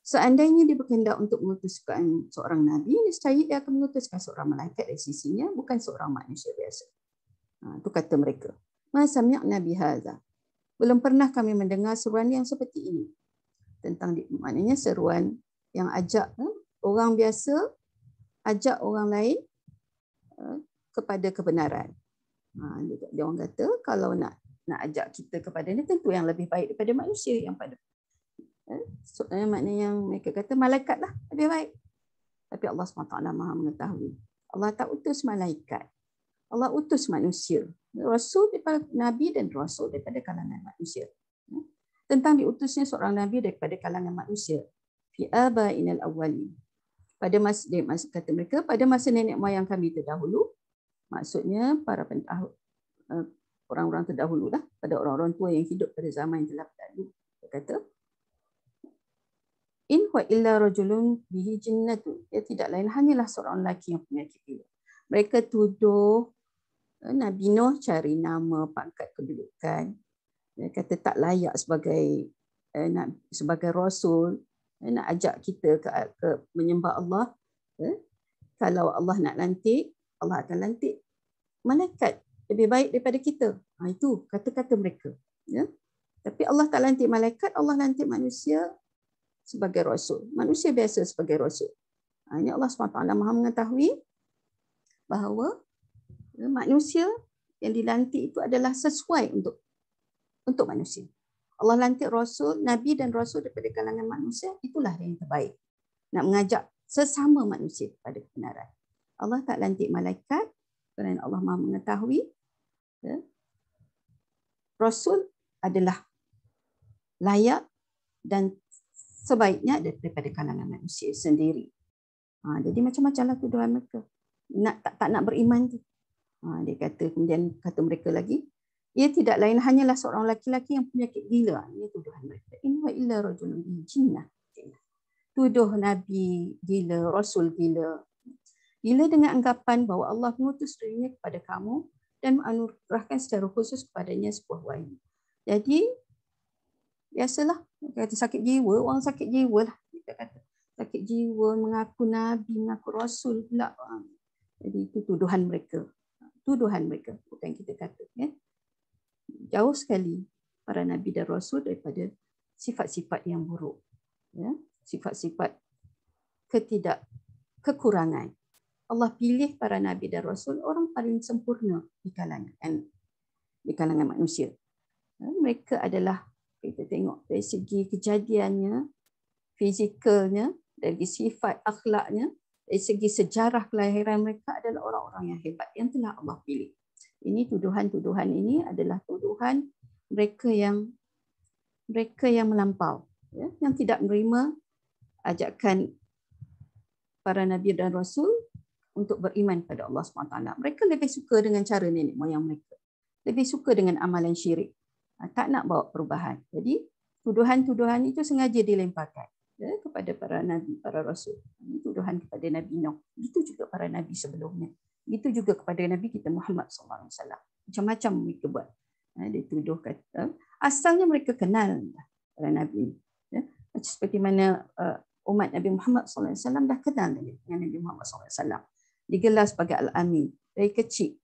[SPEAKER 1] Seandainya dia berkehendak untuk mengutuskan seorang nabi, nescaya dia akan mengutuskan seorang malaikat dari sisinya, bukan seorang manusia biasa. Itu kata mereka. Ma sami'na bihadza. Belum pernah kami mendengar seruan yang seperti ini. Maknanya seruan yang ajak orang biasa, ajak orang lain kepada kebenaran. Dia orang kata kalau nak ajak kita kepada ni, tentu yang lebih baik daripada manusia yang pada maknanya yang mereka kata malaikat lah lebih baik. Tapi Allah SWT Maha mengetahui. Allah tak utus malaikat. Allah utus manusia. Rasul daripada nabi dan rasul daripada kalangan manusia. Tentang diutusnya seorang nabi daripada kalangan manusia. Fi abainal awwalin. Pada masa kata mereka, pada masa nenek moyang kami terdahulu. Maksudnya para orang-orang terdahulu lah, pada orang-orang tua yang hidup pada zaman yang telah berlalu. Dia kata, in huwa illa rajulun bihi jinnatun. Dia tidak lain hanyalah seorang lelaki yang penyakit gila. Mereka tuduh Nabi Nuh cari nama, pangkat, kedudukan. Dia kata tak layak sebagai rasul, nak ajak kita ke menyembah Allah. Kalau Allah nak lantik, Allah akan lantik malaikat lebih baik daripada kita. Itu kata-kata mereka. Ya? Tapi Allah tak lantik malaikat, Allah lantik manusia sebagai rasul. Manusia biasa sebagai rasul. Ini Allah SWT Maha mengetahui bahawa manusia yang dilantik itu adalah sesuai untuk manusia. Allah lantik rasul, nabi dan rasul daripada kalangan manusia, itulah yang terbaik. Nak mengajak sesama manusia kepada kebenaran. Allah tak lantik malaikat kerana Allah Maha mengetahui rasul adalah layak dan sebaiknya daripada kalangan manusia sendiri. Jadi macam-macamlah tuduhan mereka. Tak nak beriman tu. Dia kata, kemudian kata mereka lagi, ia tidak lain hanyalah seorang lelaki yang penyakit gila. Ini tuduhan mereka. In huwa illa rajulun bihi jinnah. Tuduh nabi gila, rasul gila. Gila dengan anggapan bahawa Allah mengutus dirinya kepada kamu dan menganugerahkan secara khusus kepadanya sebuah wahyu. Jadi, biasalah. Kata sakit jiwa, orang sakit jiwa lah. Kita kata sakit jiwa, mengaku nabi, mengaku rasul pula. Jadi itu tuduhan mereka. Tuduhan mereka, bukan kita kata. Ya? Jauh sekali para nabi dan rasul daripada sifat-sifat yang buruk. Ya? Sifat-sifat kekurangan. Allah pilih para nabi dan rasul orang paling sempurna di kalangan manusia. Mereka adalah, kita tengok dari segi kejadiannya, fizikalnya, dari sifat akhlaknya, dari segi sejarah kelahiran mereka adalah orang-orang yang hebat yang telah Allah pilih. Ini tuduhan-tuduhan ini adalah tuduhan mereka yang melampau, ya, yang tidak menerima ajakan para nabi dan rasul untuk beriman pada Allah SWT. Mereka lebih suka dengan cara nenek moyang mereka. Lebih suka dengan amalan syirik. Tak nak bawa perubahan. Jadi, tuduhan-tuduhan itu sengaja dilemparkan kepada para nabi, para rasul. Ini tuduhan kepada Nabi Nuh. Itu juga para nabi sebelumnya. Itu juga kepada Nabi kita Muhammad SAW. Macam-macam mereka buat. Dia tuduh kata, asalnya mereka kenal para nabi. Seperti mana umat Nabi Muhammad SAW dah kenal dengan Nabi Muhammad SAW. Digelar sebagai Al-Amin dari kecil.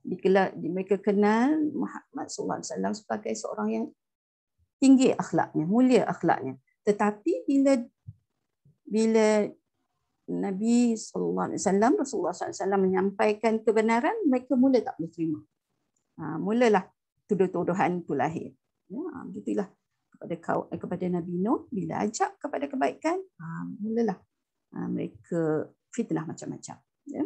[SPEAKER 1] Mereka kenal Muhammad SAW sebagai seorang yang tinggi akhlaknya, mulia akhlaknya. Tetapi bila Nabi SAW, Rasulullah SAW menyampaikan kebenaran, mereka mula tak boleh terima. Mulalah tuduh-tuduhan itu lahir. Begitulah kepada Nabi Nuh, bila ajak kepada kebaikan, mulalah mereka fitnah macam-macam. Ya.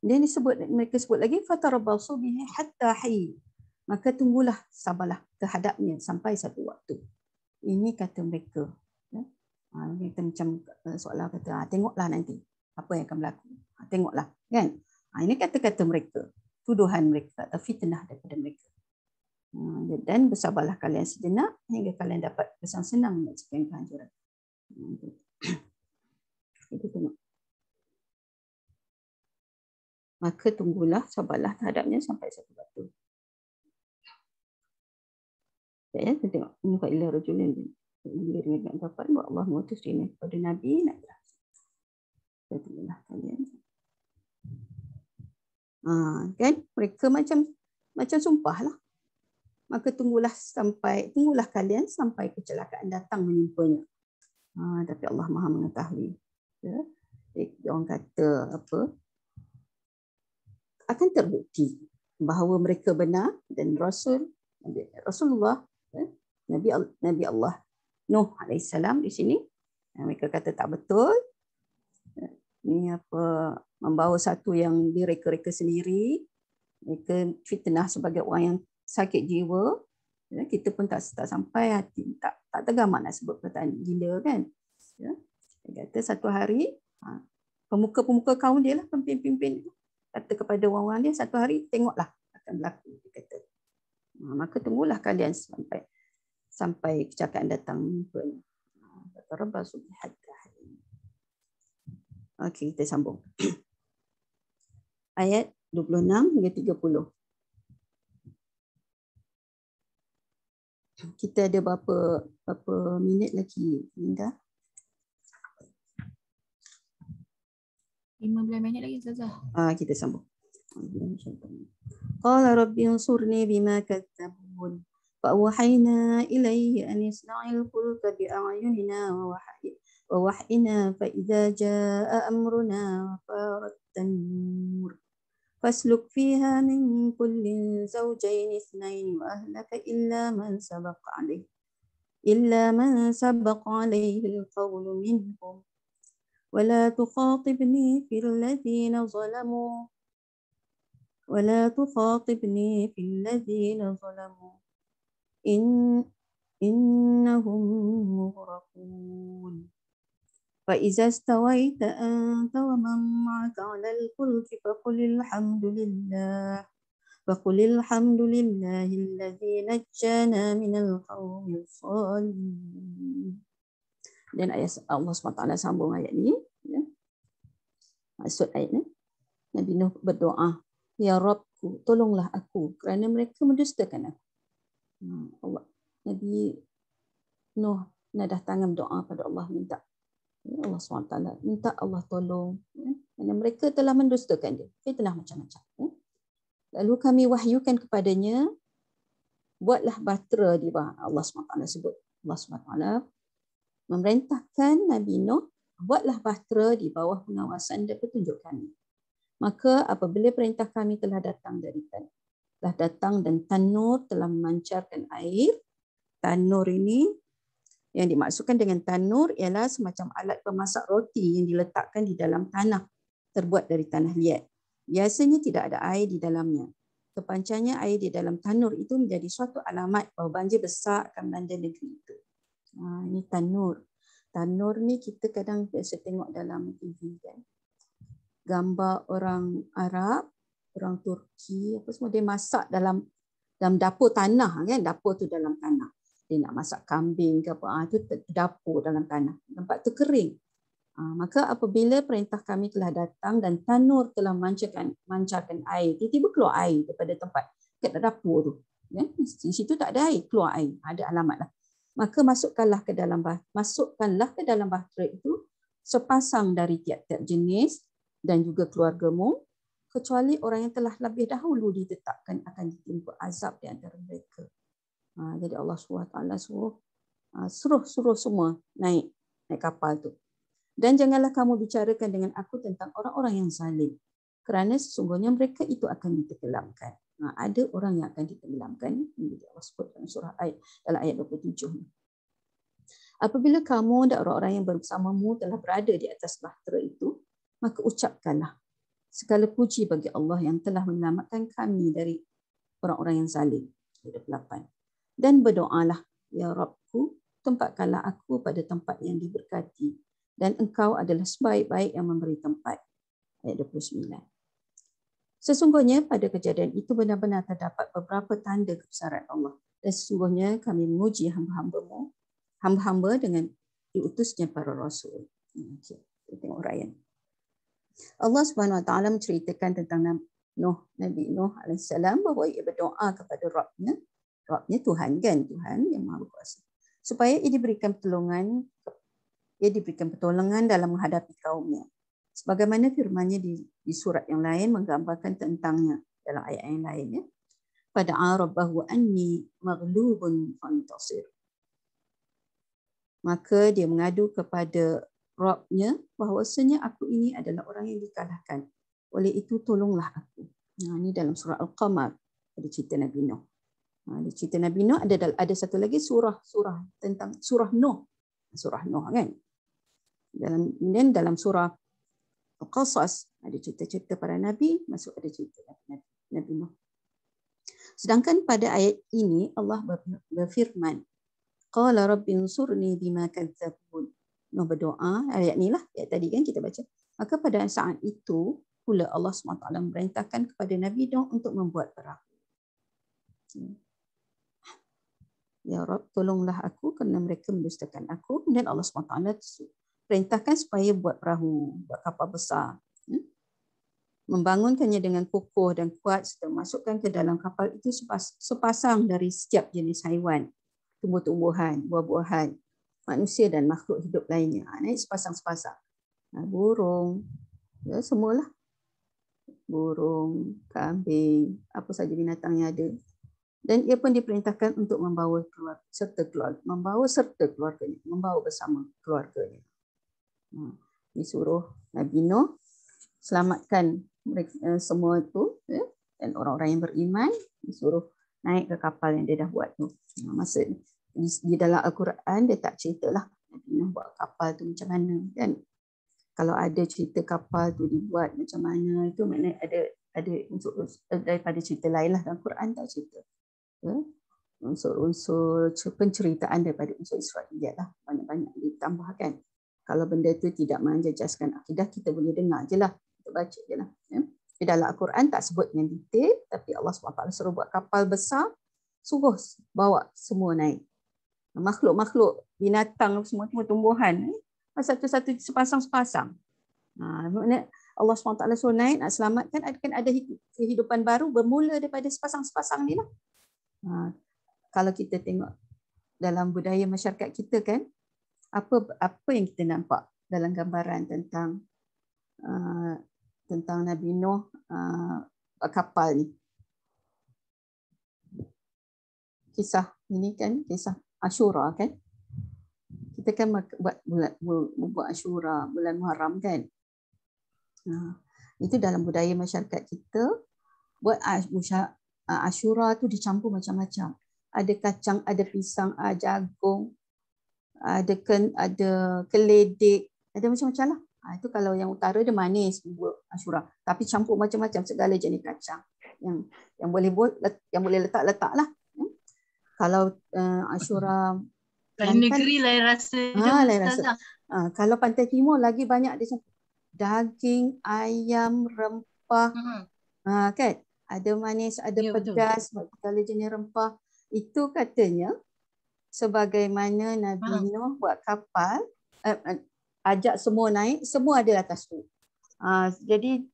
[SPEAKER 1] Dan mereka sebut lagi fatarabbasu bihi hatta hayy. Maka tunggulah, sabarlah terhadapnya sampai satu waktu. Ini kata mereka. Ya. Kita macam seolah kata tengoklah nanti apa yang akan berlaku. Tengoklah, kan? Ini kata-kata mereka, tuduhan mereka atau fitnah daripada mereka. Dan bersabarlah kalian sejenak hingga kalian dapat bersenang-senang menyaksikan kehancuran. Kita tengok. Maka tunggulah, sabarlah terhadapnya sampai satu waktu. Ya, kita tengok. Ini fa'ilah rajulin. Bila dengan dapat buat Allah mengutus ini kepada Nabi nak berhasil. Kita tunggulah kalian. Kan? Mereka macam sumpah lah. Maka tunggulah kalian sampai kecelakaan datang menimpanya. Tapi Allah Maha mengetahui. Ya. Orang kata apa? Akan terbukti bahawa mereka benar dan Rasulullah, Nabi Allah Nuh alaihissalam di sini, mereka kata tak betul. Ini apa, membawa satu yang direka-reka sendiri. Mereka fitnah sebagai orang yang sakit jiwa. Ya, kita pun tak sampai hati, tak tergamak nak sebut perkataan gila, kan. Ya. Dia kata satu hari pemuka-pemuka kaum dia lah, pemimpin-pemimpin kata kepada orang-orang dia, satu hari tengoklah akan berlaku. Dia kata, maka tunggulah kalian sampai kecelakaan datang. Okey, kita sambung. Ayat 26 hingga 30. Kita ada berapa minit lagi, Linda?
[SPEAKER 5] 15 minit lagi, Ustazah.
[SPEAKER 1] Kita sambung. Qala rabbi ansurni bima kazzabun fa awhayna ilayhi an yasna'il fulka bi a'yunina wa wahyina fa idza jaa amruna farattan nur fasluk fiha min kullin zawjayn ithnayn wa ahlaka illa man sabaqa alayhi al-qawlu minhum ولا تخاطبني في الذين ظلموا إنهم مغرقون فإذا استويت أنت ومن معك على الفلك فقل الحمد لله الذي نجانا من القوم الظالمين. Dan ayat Allah SWT sambung ayat ni. Ya. Maksud ayat ni, Nabi Nuh berdoa, Ya Rabbku, tolonglah aku kerana mereka mendustakan aku. Nabi Nuh nadah tangan berdoa pada Allah, minta Allah SWT, minta Allah tolong. Ya. Kerana mereka telah mendustakan dia. Fitnah macam-macam. Ya. Lalu kami wahyukan kepadanya, buatlah bahtera di bawah. Allah SWT sebut. Allah SWT memerintahkan Nabi Nuh, buatlah bahtera di bawah pengawasan dan petunjuk kami. Maka apabila perintah kami telah datang dan tanur telah memancarkan air. Tanur ini, yang dimaksudkan dengan tanur ialah semacam alat pemasak roti yang diletakkan di dalam tanah, terbuat dari tanah liat. Biasanya tidak ada air di dalamnya. Terpancarnya air di dalam tanur itu menjadi suatu alamat bahawa banjir besar akan melanda negeri itu. Ini tanur. Tanur ni kita kadang biasa tengok dalam TV, kan. Gambar orang Arab, orang Turki, apa semua, dia masak dalam dapur tanah, kan. Dapur tu dalam tanah. Dia nak masak kambing ke apa, tu dapur dalam tanah. Tempat tu kering. Maka apabila perintah kami telah datang dan tanur telah mancarkan air, tiba-tiba keluar air daripada tempat kat dapur tu. Kan? Di situ tak ada air, keluar air. Ada alamat lah. Maka masukkanlah ke dalam bahtera itu sepasang dari tiap-tiap jenis dan juga keluargamu, kecuali orang yang telah lebih dahulu ditetapkan akan ditimpa azab di antara mereka. Jadi Allah SWT suruh semua naik kapal tu. Dan janganlah kamu bicarakan dengan aku tentang orang-orang yang zalim, kerana sesungguhnya mereka itu akan ditenggelamkan. Ada orang yang akan ditenggelamkan. Ini Allah sebut dalam surah dalam ayat 27. Apabila kamu dan orang-orang yang bersamamu telah berada di atas bahtera itu, maka ucapkanlah, segala puji bagi Allah yang telah menyelamatkan kami dari orang-orang yang zalim. 28. Dan berdoalah, ya Rabbku, tempatkanlah aku pada tempat yang diberkati, dan engkau adalah sebaik-baik yang memberi tempat. Ayat 29. Sesungguhnya pada kejadian itu benar-benar terdapat beberapa tanda kebesaran Allah. Dan sesungguhnya kami menguji hamba-hamba dengan diutusnya para rasul. Okay. Kita tengok uraian. Allah Subhanahu Wa Taala menceritakan tentang Nabi Nuh alaihissalam bahawa ia berdoa kepada Rabbnya Tuhan kan, Tuhan yang Maha Kuasa, supaya ia diberikan pertolongan dalam menghadapi kaumnya. Sebagaimana firman-Nya di surat yang lain menggambarkan tentangnya dalam ayat yang lain ya. Fada'a rabbahu anni maghlubun fantasir. Maka dia mengadu kepada Rabb-Nya bahawasanya aku ini adalah orang yang dikalahkan. Oleh itu tolonglah aku. Ini dalam surah Al-Qamar ada cerita Nabi Nuh. Ada cerita Nabi Nuh, ada satu lagi surah tentang surah Nuh. Surah Nuh kan. Dalam surah Al-Qasas ada cerita-cerita para nabi, masuk ada cerita Nabi Nuh. Sedangkan pada ayat ini Allah berfirman, qala rabbi ansurni bima kadzdzabun. Nuh berdoa, ayat ni lah, ayat tadi kan kita baca. Maka pada saat itu pula Allah SWT memerintahkan kepada Nabi Nuh untuk membuat perahu. Ya Rabb, tolonglah aku kerana mereka mendustakan aku. Kemudian Allah SWT perintahkan supaya buat perahu, buat kapal besar. Membangunkannya dengan kokoh dan kuat serta masukkan ke dalam kapal itu sepasang dari setiap jenis haiwan, tumbuh-tumbuhan, buah-buahan, manusia dan makhluk hidup lainnya. Naik sepasang-sepasang. Burung, ya semualah. Burung, kambing, apa saja binatang yang ada. Dan ia pun diperintahkan untuk membawa keluarganya, membawa bersama keluarganya. Disuruh Nabi Nuh selamatkan mereka semua tu dan orang-orang yang beriman disuruh naik ke kapal yang dia dah buat tu. Masa di dalam Al-Quran dia tak ceritalah Nabi Nuh buat kapal tu macam mana kan. Kalau ada cerita kapal tu dibuat macam mana itu maknanya ada unsur daripada cerita lain lah. Dalam Quran tak cerita. Unsur-unsur penceritaan daripada unsur Israiliyat lah. Banyak-banyak ditambahkan. Kalau benda tu tidak menjejaskan akidah, kita boleh dengar je lah. Kita baca je lah. Di dalam Al-Quran tak sebut dengan detail, tapi Allah SWT suruh buat kapal besar, suruh bawa semua naik. Makhluk-makhluk, binatang, semua tumbuhan. Satu-satu sepasang-sepasang. Maknanya Allah SWT suruh naik, nak selamatkan, akan ada kehidupan baru bermula daripada sepasang-sepasang ni lah. Kalau kita tengok dalam budaya masyarakat kita kan, apa yang kita nampak dalam gambaran tentang Nabi Nuh kapal ni. Kisah ini kan kisah Ashura kan. Kita kan buat Ashura bulan Muharram kan. Itu dalam budaya masyarakat kita buat Ashura tu dicampur macam-macam. Ada kacang, ada pisang, ada jagung, ada keledek, ada macam-macam lah. Itu kalau yang utara dia manis buat Ashura, tapi campur macam-macam segala jenis kacang yang boleh letak lah. Kalau Ashura
[SPEAKER 2] lain negeri lain rasa.
[SPEAKER 1] Lain rasa. Kalau pantai timur lagi banyak dia daging, ayam, rempah, kan? Ada manis, ada pedas, segala jenis rempah. Itu katanya sebagaimana Nabi Nuh buat kapal, ajak semua naik, semua ada atas tu. Jadi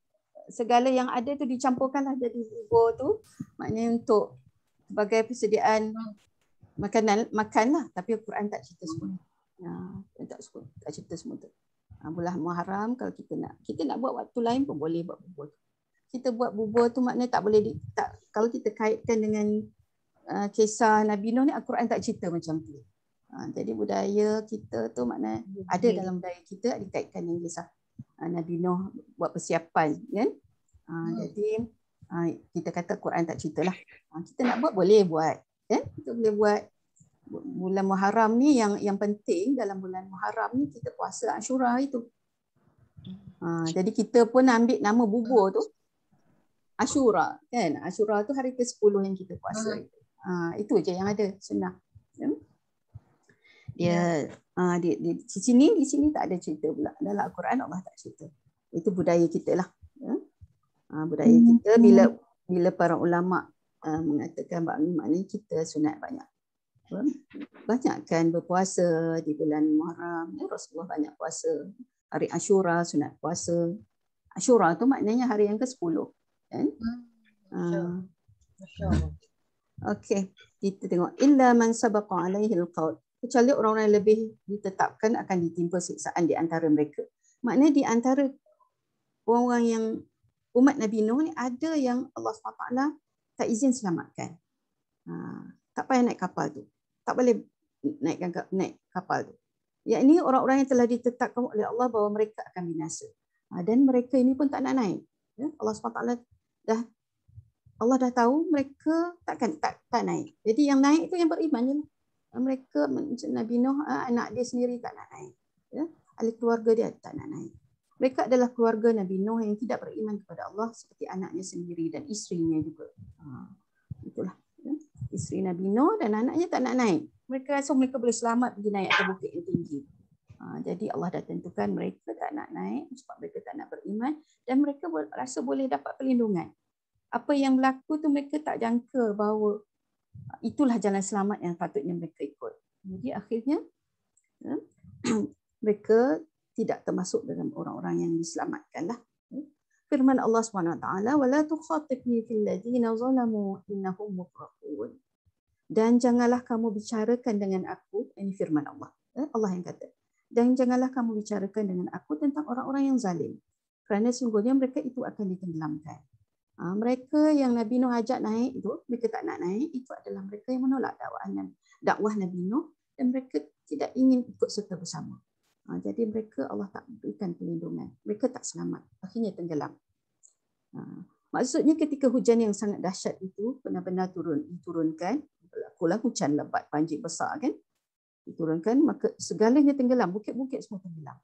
[SPEAKER 1] segala yang ada tu dicampurkanlah jadi bubur tu. Maknanya untuk sebagai persediaan makan lah. Tapi Al-Quran tak cerita semua. Tak cerita semua tu. Bulan Muharram kalau kita nak buat waktu lain pun boleh buat bubur. Kita buat bubur tu maknanya tak boleh kalau kita kaitkan dengan kisah Nabi Nuh ni, Al-Quran tak cerita macam tu. Jadi budaya kita tu maknanya ada dalam budaya kita dikaitkan dengan kisah Nabi Nuh buat persiapan kan. Jadi kita kata Quran tak ceritalah. Kita nak buat boleh buat kan. Kita boleh buat bulan Muharram ni yang penting dalam bulan Muharram ni kita puasa Ashura itu. Jadi kita pun ambil nama bubur tu Ashura kan. Ashura tu hari ke-10 yang kita puasa itu. Itu je yang ada sunnah. Dia di sini tak ada cerita pula. Dalam Al-Quran Allah tak cerita. Itu budaya kita lah. Budaya kita bila para ulama mengatakan maknanya kita sunat banyak. Banyakkan berpuasa di bulan Muharram. Rasulullah banyak puasa. Hari Ashura sunat puasa. Ashura tu maknanya hari yang ke-10 kan? Okey, kita tengok illa man sabaqa alaihi alqaul. Kecuali orang-orang yang lebih ditetapkan akan ditimpa siksaan di antara mereka. Maknanya di antara orang-orang yang umat Nabi Nuh ni ada yang Allah SWT tak izin selamatkan. Tak payah naik kapal tu. Tak boleh naik kapal tu. Yang ini orang-orang yang telah ditetapkan oleh Allah bahawa mereka akan binasa. Dan mereka ini pun tak nak naik. Allah SWT Allah dah tahu mereka tak naik. Jadi yang naik itu yang beriman je lah. Mereka Nabi Nuh, anak dia sendiri tak nak naik. Ahli keluarga dia tak nak naik. Mereka adalah keluarga Nabi Nuh yang tidak beriman kepada Allah seperti anaknya sendiri dan isterinya juga. Itulah. Isteri Nabi Nuh dan anaknya tak nak naik. Mereka rasa mereka boleh selamat pergi naik ke bukit yang tinggi. Jadi Allah dah tentukan mereka tak nak naik sebab mereka tak nak beriman dan mereka rasa boleh dapat perlindungan. Apa yang berlaku tu mereka tak jangka bahawa itulah jalan selamat yang patutnya mereka ikut. Jadi akhirnya mereka tidak termasuk dalam orang-orang yang diselamatkan lah. Firman Allah SWT, وَلَا تُخَاطِبْنِي فِي الَّذِينَ ظَلَمُوا إِنَّهُمْ مُغْرَقُونَ. Dan janganlah kamu bicarakan dengan aku, ini firman Allah. Allah yang kata. Dan janganlah kamu bicarakan dengan aku tentang orang-orang yang zalim. Kerana sungguhnya mereka itu akan ditenggelamkan. Mereka yang Nabi Nuh ajak naik itu, mereka tak nak naik, itu adalah mereka yang menolak dakwah Nabi Nuh dan mereka tidak ingin ikut serta bersama. Jadi mereka Allah tak berikan perlindungan. Mereka tak selamat. Akhirnya tenggelam. Maksudnya ketika hujan yang sangat dahsyat itu benar-benar diturunkan, berlakulah hujan lebat, banjir besar kan, diturunkan, maka segalanya tenggelam, bukit-bukit semua tenggelam.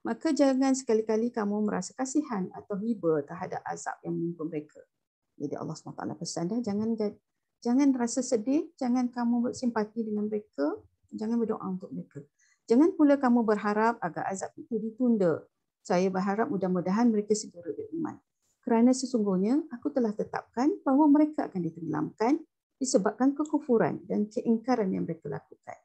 [SPEAKER 1] Maka jangan sekali-kali kamu merasa kasihan atau hiba terhadap azab yang menimpa mereka. Jadi Allah SWT pesan dah, jangan rasa sedih, jangan kamu bersimpati dengan mereka, jangan berdoa untuk mereka. Jangan pula kamu berharap agar azab itu ditunda. Saya berharap mudah-mudahan mereka segera beriman. Kerana sesungguhnya aku telah tetapkan bahawa mereka akan ditenggelamkan disebabkan kekufuran dan keingkaran yang mereka lakukan.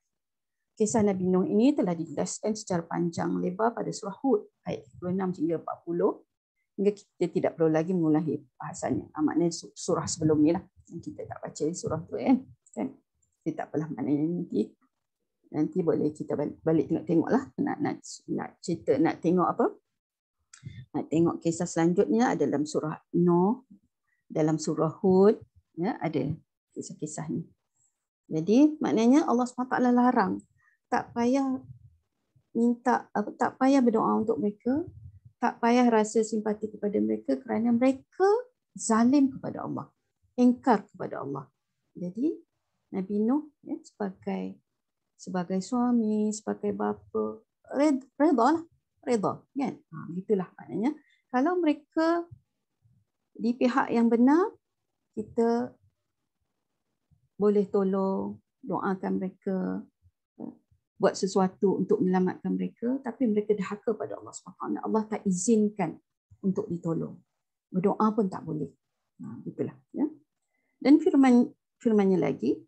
[SPEAKER 1] Kisah Nabi Nuh ini telah dijelaskan secara panjang lebar pada surah Hud ayat 26 hingga 40. Hingga kita tidak perlu lagi mengulangi bahasannya. Maknanya surah sebelum ni lah. Kita tak baca surah tu kan. Kita tak apalah maknanya nanti boleh kita balik tengok-tengok lah. Nak cerita, nak tengok apa? Nak tengok kisah selanjutnya ada dalam surah Nuh, dalam surah Hud, ya, ada kisah-kisah ni. Jadi maknanya Allah SWT larang. Tak payah tak payah berdoa untuk mereka, tak payah rasa simpati kepada mereka kerana mereka zalim kepada Allah, ingkar kepada Allah. Jadi Nabi Nuh ya, sebagai suami, sebagai bapa, redha kan? Gitulah maknanya. Kalau mereka di pihak yang benar, kita boleh tolong, doakan mereka, buat sesuatu untuk menyelamatkan mereka, tapi mereka dahaka pada Allah SWT. Allah tak izinkan untuk ditolong. Berdoa pun tak boleh. Itulah. Ya. Dan firmannya lagi,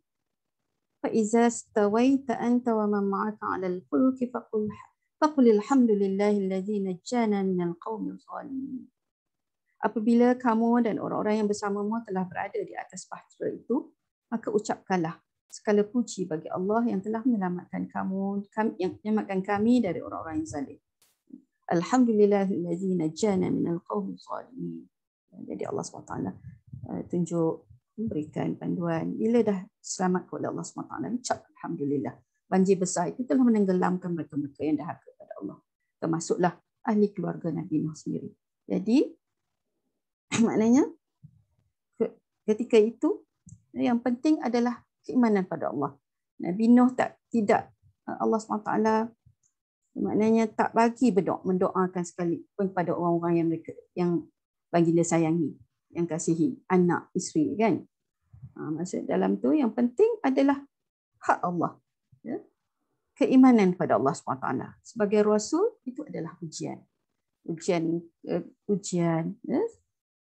[SPEAKER 1] فَإِذَا اسْتَوَيْتَ أَنْتَ وَمَنْ مَعَكَ عَلَى الْفُلْكِ فَقُلِ الْحَمْدُ لِلَّهِ الَّذِي نَجَّانَا مِنَ الْقَوْمِ الظَّالِمِينَ. Apabila kamu dan orang-orang yang bersamamu telah berada di atas bahtera itu, maka ucapkanlah segala puji bagi Allah yang telah menyelamatkan kami dari orang-orang yang zalim. Alhamdulillahillazi najjana minal qaumil zalimin. Jadi Allah SWT tunjuk, memberikan panduan. Bila dah selamat oleh Allah SWT, ucap alhamdulillah. Banjir besar itu telah menenggelamkan mereka-mereka yang dahaka kepada Allah. Termasuklah ahli keluarga Nabi Nuh sendiri. Jadi maknanya ketika itu yang penting adalah keimanan pada Allah. Nabi Nuh tidak Allah SWT maknanya tak bagi mendoakan sekalipun pada orang-orang yang baginda sayangi, yang kasihi, anak, isteri kan. Maksud dalam tu yang penting adalah hak Allah. Ya? Keimanan pada Allah SWT. Sebagai Rasul itu adalah ujian, ya?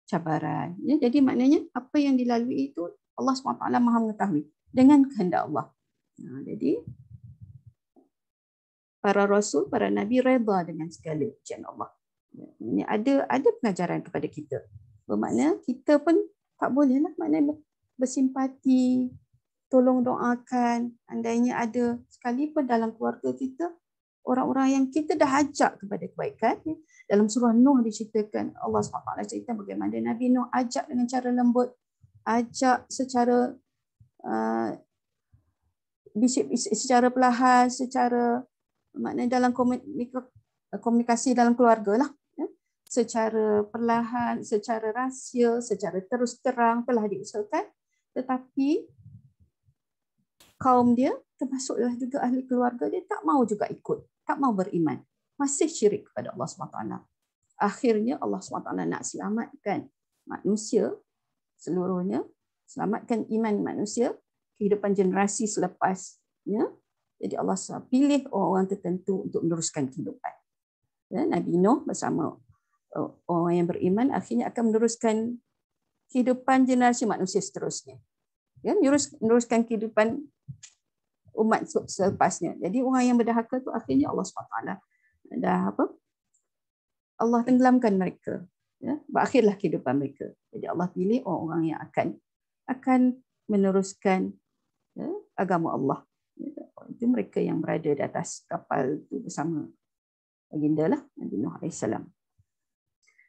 [SPEAKER 1] Cabaran. Ya? Jadi maknanya apa yang dilalui itu Allah SWT Maha mengetahui dengan kehendak Allah. Jadi para Rasul, para Nabi reda dengan segala ujian Allah. Ini ada pengajaran kepada kita. Bermakna kita pun tak bolehlah maknanya bersimpati, tolong doakan. Andainya ada sekalipun dalam keluarga kita orang-orang yang kita dah ajak kepada kebaikan. Dalam surah Nuh diceritakan Allah SWT cerita bagaimana Nabi Nuh ajak dengan cara lembut, ajak secara secara perlahan, secara maknanya dalam komunikasi dalam keluarga lah, ya. Secara perlahan, secara rahsia, secara terus terang telah diusahakan, tetapi kaum dia termasuklah juga ahli keluarga dia tak mau juga ikut, tak mau beriman, masih syirik kepada Allah SWT. Akhirnya Allah SWT nak selamatkan manusia seluruhnya, selamatkan iman manusia, kehidupan generasi selepasnya. Jadi Allah pilih orang tertentu untuk meneruskan kehidupan. Ya, Nabi Nuh bersama orang yang beriman akhirnya akan meneruskan kehidupan generasi manusia seterusnya. Ya, meneruskan kehidupan umat selepasnya. Jadi orang yang berdahaka itu akhirnya Allah SWT Allah tenggelamkan mereka. Ya, berakhirlah kehidupan mereka. Jadi Allah pilih orang-orang yang akan meneruskan, ya, agama Allah. Itu mereka yang berada di atas kapal itu bersama baginda lah Nabi Nuh AS.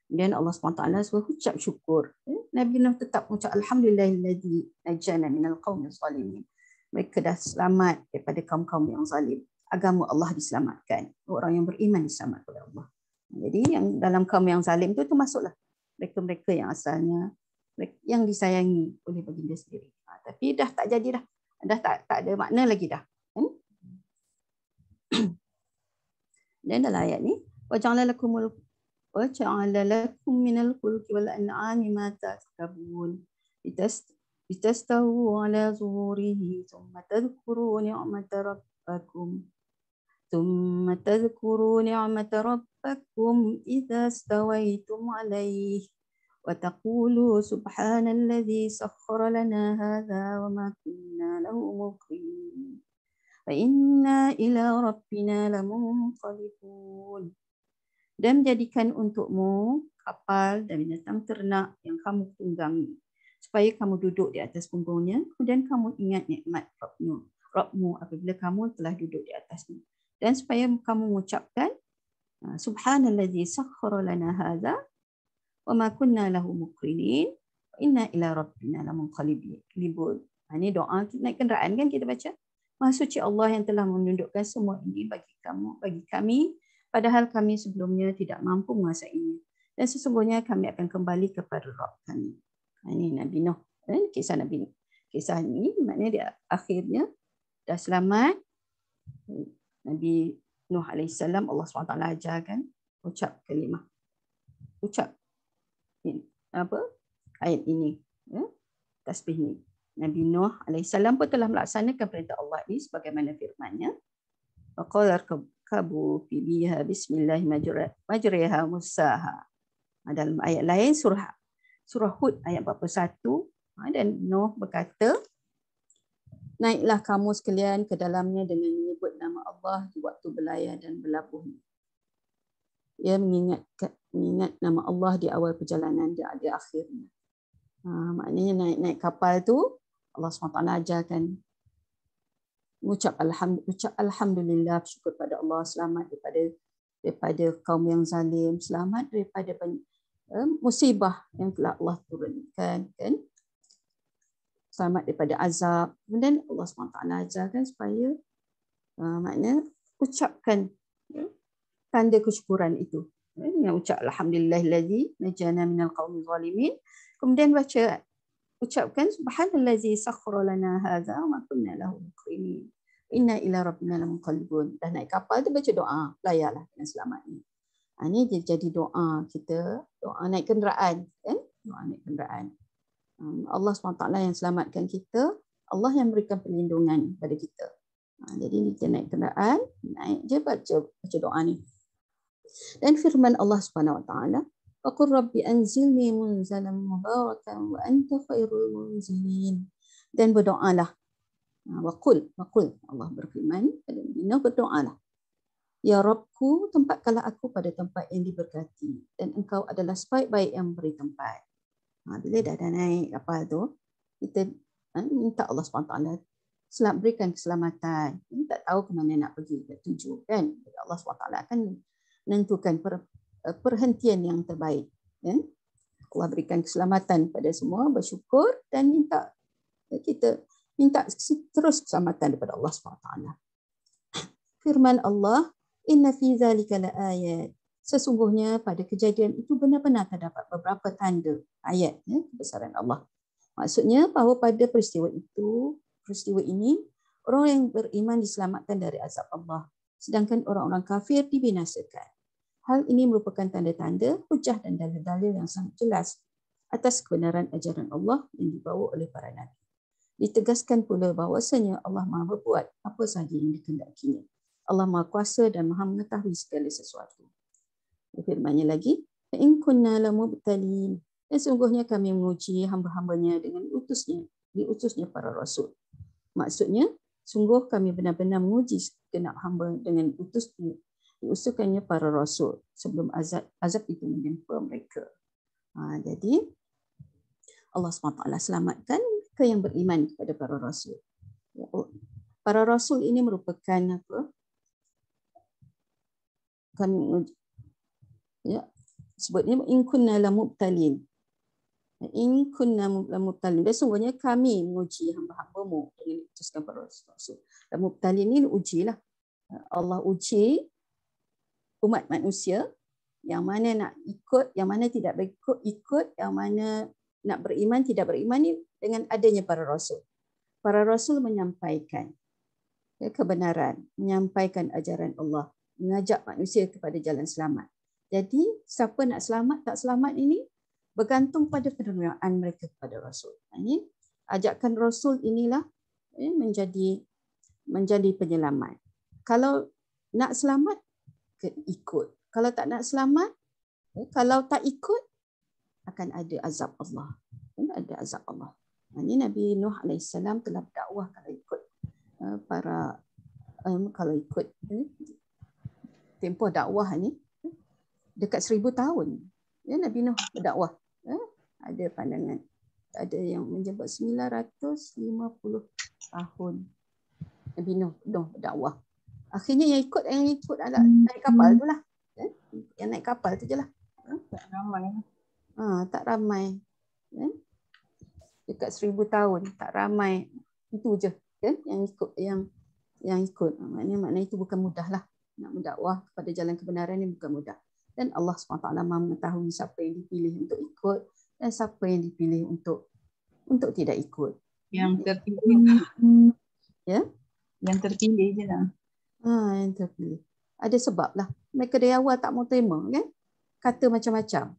[SPEAKER 1] Dan Allah SWT suruh ucap syukur. Nabi Nuh tetap ucap Alhamdulillahilladzi najjana minal qaumil zalimin. Mereka dah selamat daripada kaum-kaum yang zalim. Agama Allah diselamatkan. Orang yang beriman diselamatkan oleh Allah. Jadi yang dalam kaum yang zalim itu termasuklah mereka-mereka yang asalnya yang disayangi oleh baginda sendiri. Tapi dah tak jadi dah. Dah tak ada makna lagi dah. Dan dalam ayat ni waja'ala lakum minal fulki wal an'ami ma tarkabun litastawu ala zuhurihi thumma tadhkuru ni'mata rabbakum idza stawaitum alaihi wa taqulu subhanalladzi sakhkhara lana hadza wa ma kunna lahu muqrinin wa inna ila rabbina lamunqalibun. Dan menjadikan untukmu kapal dan binatang ternak yang kamu tunggangi supaya kamu duduk di atas punggungnya, kemudian kamu ingat nikmat Rabbmu apabila kamu telah duduk di atasnya, dan supaya kamu mengucapkan subhanalladzi sakhkhara lana hadza wa ma kunna lahu muqrinin wa inna ila rabbina lamunqalibun. Ini doa naik kenderaan kan kita baca. Maha suci Allah yang telah menundukkan semua ini bagi kami, padahal kami sebelumnya tidak mampu menguasainya. Dan sesungguhnya kami akan kembali kepada Rabb kami. Ini Nabi Nuh. Kisah Nabi Nuh. Kisah ini maknanya dia akhirnya dah selamat. Nabi Nuh AS Allah SWT ajarkan ucap kalimah. Ucap ayat ini. Ya? Tasbih ini. Nabi Nuh AS pun telah melaksanakan perintah Allah ini sebagaimana firman-Nya. Waqala kabu fi biha bismillah majriha musaha. Dalam ayat lain surah Hud ayat 41, dan Nuh berkata, naiklah kamu sekalian ke dalamnya dengan menyebut nama Allah di waktu berlayar dan berlabuh. Ia mengingat nama Allah di awal perjalanan dan di akhirnya. Maknanya naik kapal tu Allah SWT ajarkan ucap alhamdulillah, bersyukur pada Allah, selamat daripada kaum yang zalim, selamat daripada musibah yang telah Allah turunkan, kan? Selamat daripada azab. Kemudian Allah SWT ajarkan supaya maknanya ucapkan tanda kesyukuran itu dengan ucap alhamdulillahilladzi najjana minal qaumil zalimin. Kemudian ucapkan subhanallazi sakhkhara lana hadza wa ma kunna lahu muqrinin. inna ila rabbina lamunqalibun. Dah naik kapal tu baca doa, layarlah dengan selamat ni. Ini jadi doa kita, doa naik kenderaan kan? Doa naik kenderaan. Allah SWT yang selamatkan kita, Allah yang berikan perlindungan pada kita. Jadi kita naik kenderaan, naik je baca doa ni. Dan firman Allah SWT, "Waqur rabbi anzilni munzalan mubarakan wa anta khairul munzilin." Dan berdoalah. Waqul Allah berfirman pada Nabi Nuh, berdoalah. Ya Rabbku, tempatkanlah aku pada tempat yang diberkati dan engkau adalah sebaik-baik yang beri tempat. Bila dah naik kapal tu, kita minta Allah SWT berikan keselamatan. Kita tak tahu ke mana nak pergi, nak tuju kan. Allah SWT akan menentukan perhentian yang terbaik. Kan? Allah berikan keselamatan pada semua, bersyukur dan kita minta terus keselamatan daripada Allah SWT. Firman Allah, inna fi zalika laayat. Sesungguhnya pada kejadian itu benar-benar terdapat beberapa tanda ayat kebesaran Allah. Maksudnya bahawa pada peristiwa ini orang yang beriman diselamatkan dari azab Allah, sedangkan orang-orang kafir dibinasakan. Hal ini merupakan tanda-tanda, hujah dan dalil-dalil yang sangat jelas atas kebenaran ajaran Allah yang dibawa oleh para nabi. Ditegaskan pula bahawasanya Allah Maha berbuat apa sahaja yang dikehendakinya. Allah Maha Kuasa dan Maha mengetahui segala sesuatu. Firman-Nya lagi, "In kunna lamubtalin." Dan sungguhnya kami menguji hamba-hambanya dengan diutusnya para rasul. Maksudnya, sungguh kami benar-benar menguji segenap hamba dengan diutuskannya para rasul sebelum azab itu menimpa mereka. Jadi Allah SWT selamatkan mereka yang beriman kepada para rasul. Para rasul ini merupakan apa? Sebutnya in kunna lamubtalin. In kunna lamubtalin. Dan sungguhnya kami menguji hamba-hambamu dengan diutuskan para rasul. Lamubtalin ini ujilah. Allah uji umat manusia yang mana nak ikut, yang mana tidak ikut, yang mana nak beriman, tidak beriman ni dengan adanya para rasul. Para rasul menyampaikan kebenaran, menyampaikan ajaran Allah, mengajak manusia kepada jalan selamat. Jadi siapa nak selamat tak selamat ini bergantung pada penerimaan mereka kepada Rasul. Ini ajakan Rasul inilah menjadi penyelamat. Kalau nak selamat, ikut. Kalau tak nak selamat, kalau tak ikut, akan ada azab Allah. Ada azab Allah. Ini Nabi Nuh AS telah berdakwah kalau ikut tempoh dakwah ni dekat 1000 tahun. Nabi Nuh berdakwah. Ada pandangan. Ada yang menyebut 950 tahun Nabi Nuh berdakwah. Akhirnya yang ikut adalah naik kapal tu lah. Yang naik kapal tu je lah.
[SPEAKER 3] Tak ramai.
[SPEAKER 1] Tak ramai. Dekat 1000 tahun tak ramai. Itu je kan yang ikut. Maknanya itu bukan mudah lah. Nak mendakwah kepada jalan kebenaran ni bukan mudah. Dan Allah SWT Maha mengetahui siapa yang dipilih untuk ikut dan siapa yang dipilih untuk tidak ikut.
[SPEAKER 2] Yang terpilih.
[SPEAKER 1] Ya?
[SPEAKER 2] Yang terpilih je lah.
[SPEAKER 1] Yang terpilih. Ada sebab lah. Mereka dari awal tak mau terima kan? Kata macam-macam.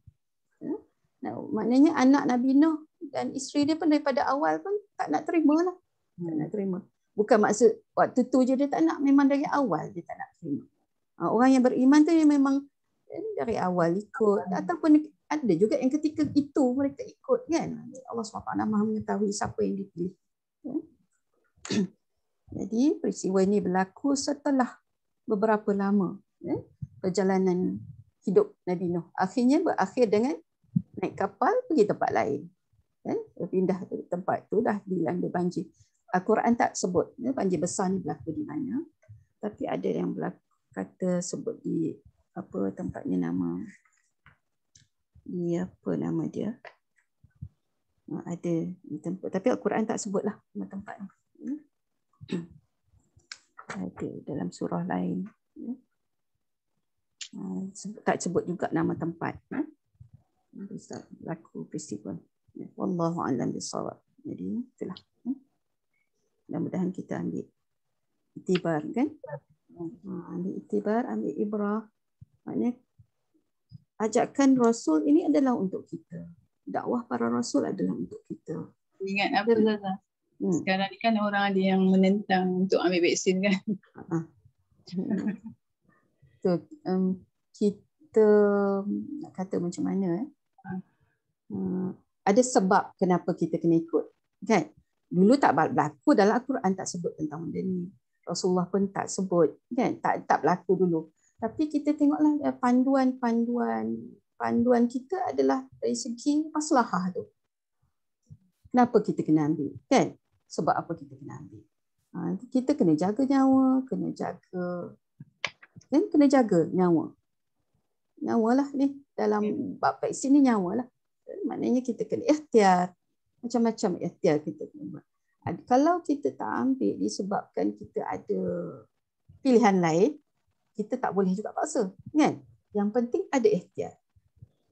[SPEAKER 1] Maknanya anak Nabi Nuh dan isteri dia pun daripada awal pun tak nak terima lah. Tak nak terima. Bukan maksud waktu tu je dia tak nak, memang dari awal dia tak nak terima. Orang yang beriman tu memang dari awal ikut. Ataupun ada juga yang ketika itu mereka ikut kan. Allah SWT Maha mengetahui siapa yang dipilih. Jadi peristiwa ini berlaku setelah beberapa lama perjalanan hidup Nabi Nuh. Akhirnya berakhir dengan naik kapal pergi tempat lain. Pindah dari tempat tu dah dilanda banjir. Al-Quran tak sebut banjir besar ni berlaku di mana. Tapi ada yang kata sebut di apa tempatnya nama dia ada di tempat, tapi Al-Quran tak sebutlah nama tempat ada dalam surah lain tak sebut juga nama tempat berlaku peristiwa. Wallahu a'lam bishawab. Jadi itulah mudah-mudahan kita ambil Iktibar kan? Ambil iktibar, ambil ibrah. Maknanya ajakan Rasul ini adalah untuk kita. Dakwah para Rasul adalah untuk kita.
[SPEAKER 2] Ingat apa Zaza? Sekarang ni kan orang ada yang menentang untuk ambil vaksin kan?
[SPEAKER 1] So, kita nak kata macam mana ada sebab kenapa kita kena ikut kan. Dulu tak berlaku dalam Al-Quran, tak sebut tentang benda ni. Rasulullah pun tak sebut kan, tak berlaku dulu. Tapi kita tengoklah panduan kita adalah dari segi maslahah tu. Kenapa kita kena ambil kan? Sebab apa kita kena ambil? Kita kena jaga nyawa, kena jaga nyawa. Nyawa lah ni dalam bab vaksin ni, nyawa lah. Maknanya kita kena ikhtiar. Macam-macam ikhtiar kita kena buat. Kalau kita tak ambil disebabkan kita ada pilihan lain, kita tak boleh juga paksa kan? Yang penting ada ikhtiar.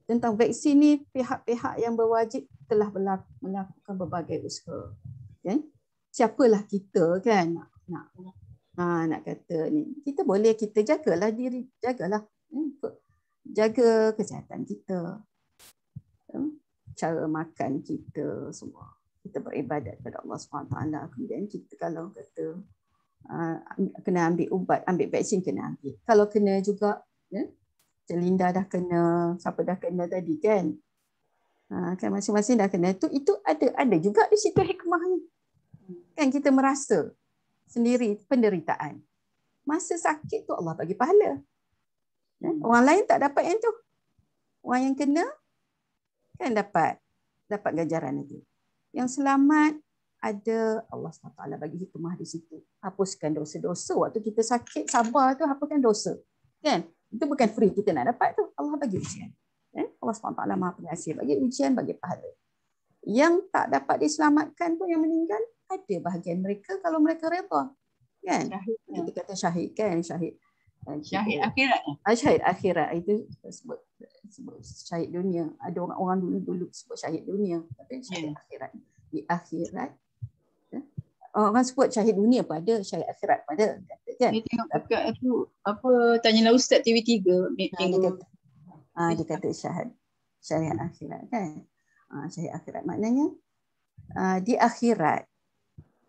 [SPEAKER 1] Tentang vaksin ni, pihak-pihak yang berwajib telah melakukan berbagai usaha kan? Siapalah kita kan nak kata ni, kita boleh, kita jagalah diri, jaga kesihatan kita, cara makan kita semua. Kita beribadat kepada Allah SWT. Kemudian kita kalau kata kena ambil ubat, ambil vaksin, kena ambil. Kalau kena juga, Linda dah kena, siapa dah kena tadi kan? Kan masing-masing dah kena. Itu ada juga di situ hikmahnya. Kan kita merasa sendiri penderitaan. Masa sakit tu Allah bagi pahala. Orang lain tak dapat yang tu. Orang yang kena kan dapat ganjaran itu. Yang selamat ada Allah SWT bagi hikmah di situ. Hapuskan dosa-dosa. Waktu kita sakit, sabar tu hapuskan dosa. Kan? Itu bukan free kita nak dapat tu. Allah bagi ujian. Allah SWT Maha Pengasih. Bagi ujian, bagi pahala. Yang tak dapat diselamatkan pun, yang meninggal, ada bahagian mereka kalau mereka redha. Kan? Kita kata syahid kan? Syahid
[SPEAKER 2] akhirat.
[SPEAKER 1] Syahid akhirat. Itu sebut syahid dunia. Ada orang dulu sebut syahid dunia. Tapi syahid akhirat. Di akhirat. Orang sebut syahid dunia pun ada, syahid akhirat pun ada. Kan?
[SPEAKER 2] Dia tengok dekat tu, tanyalah Ustaz TV3 minggu.
[SPEAKER 1] Dia kata syahid akhirat kan. Syahid akhirat maknanya di akhirat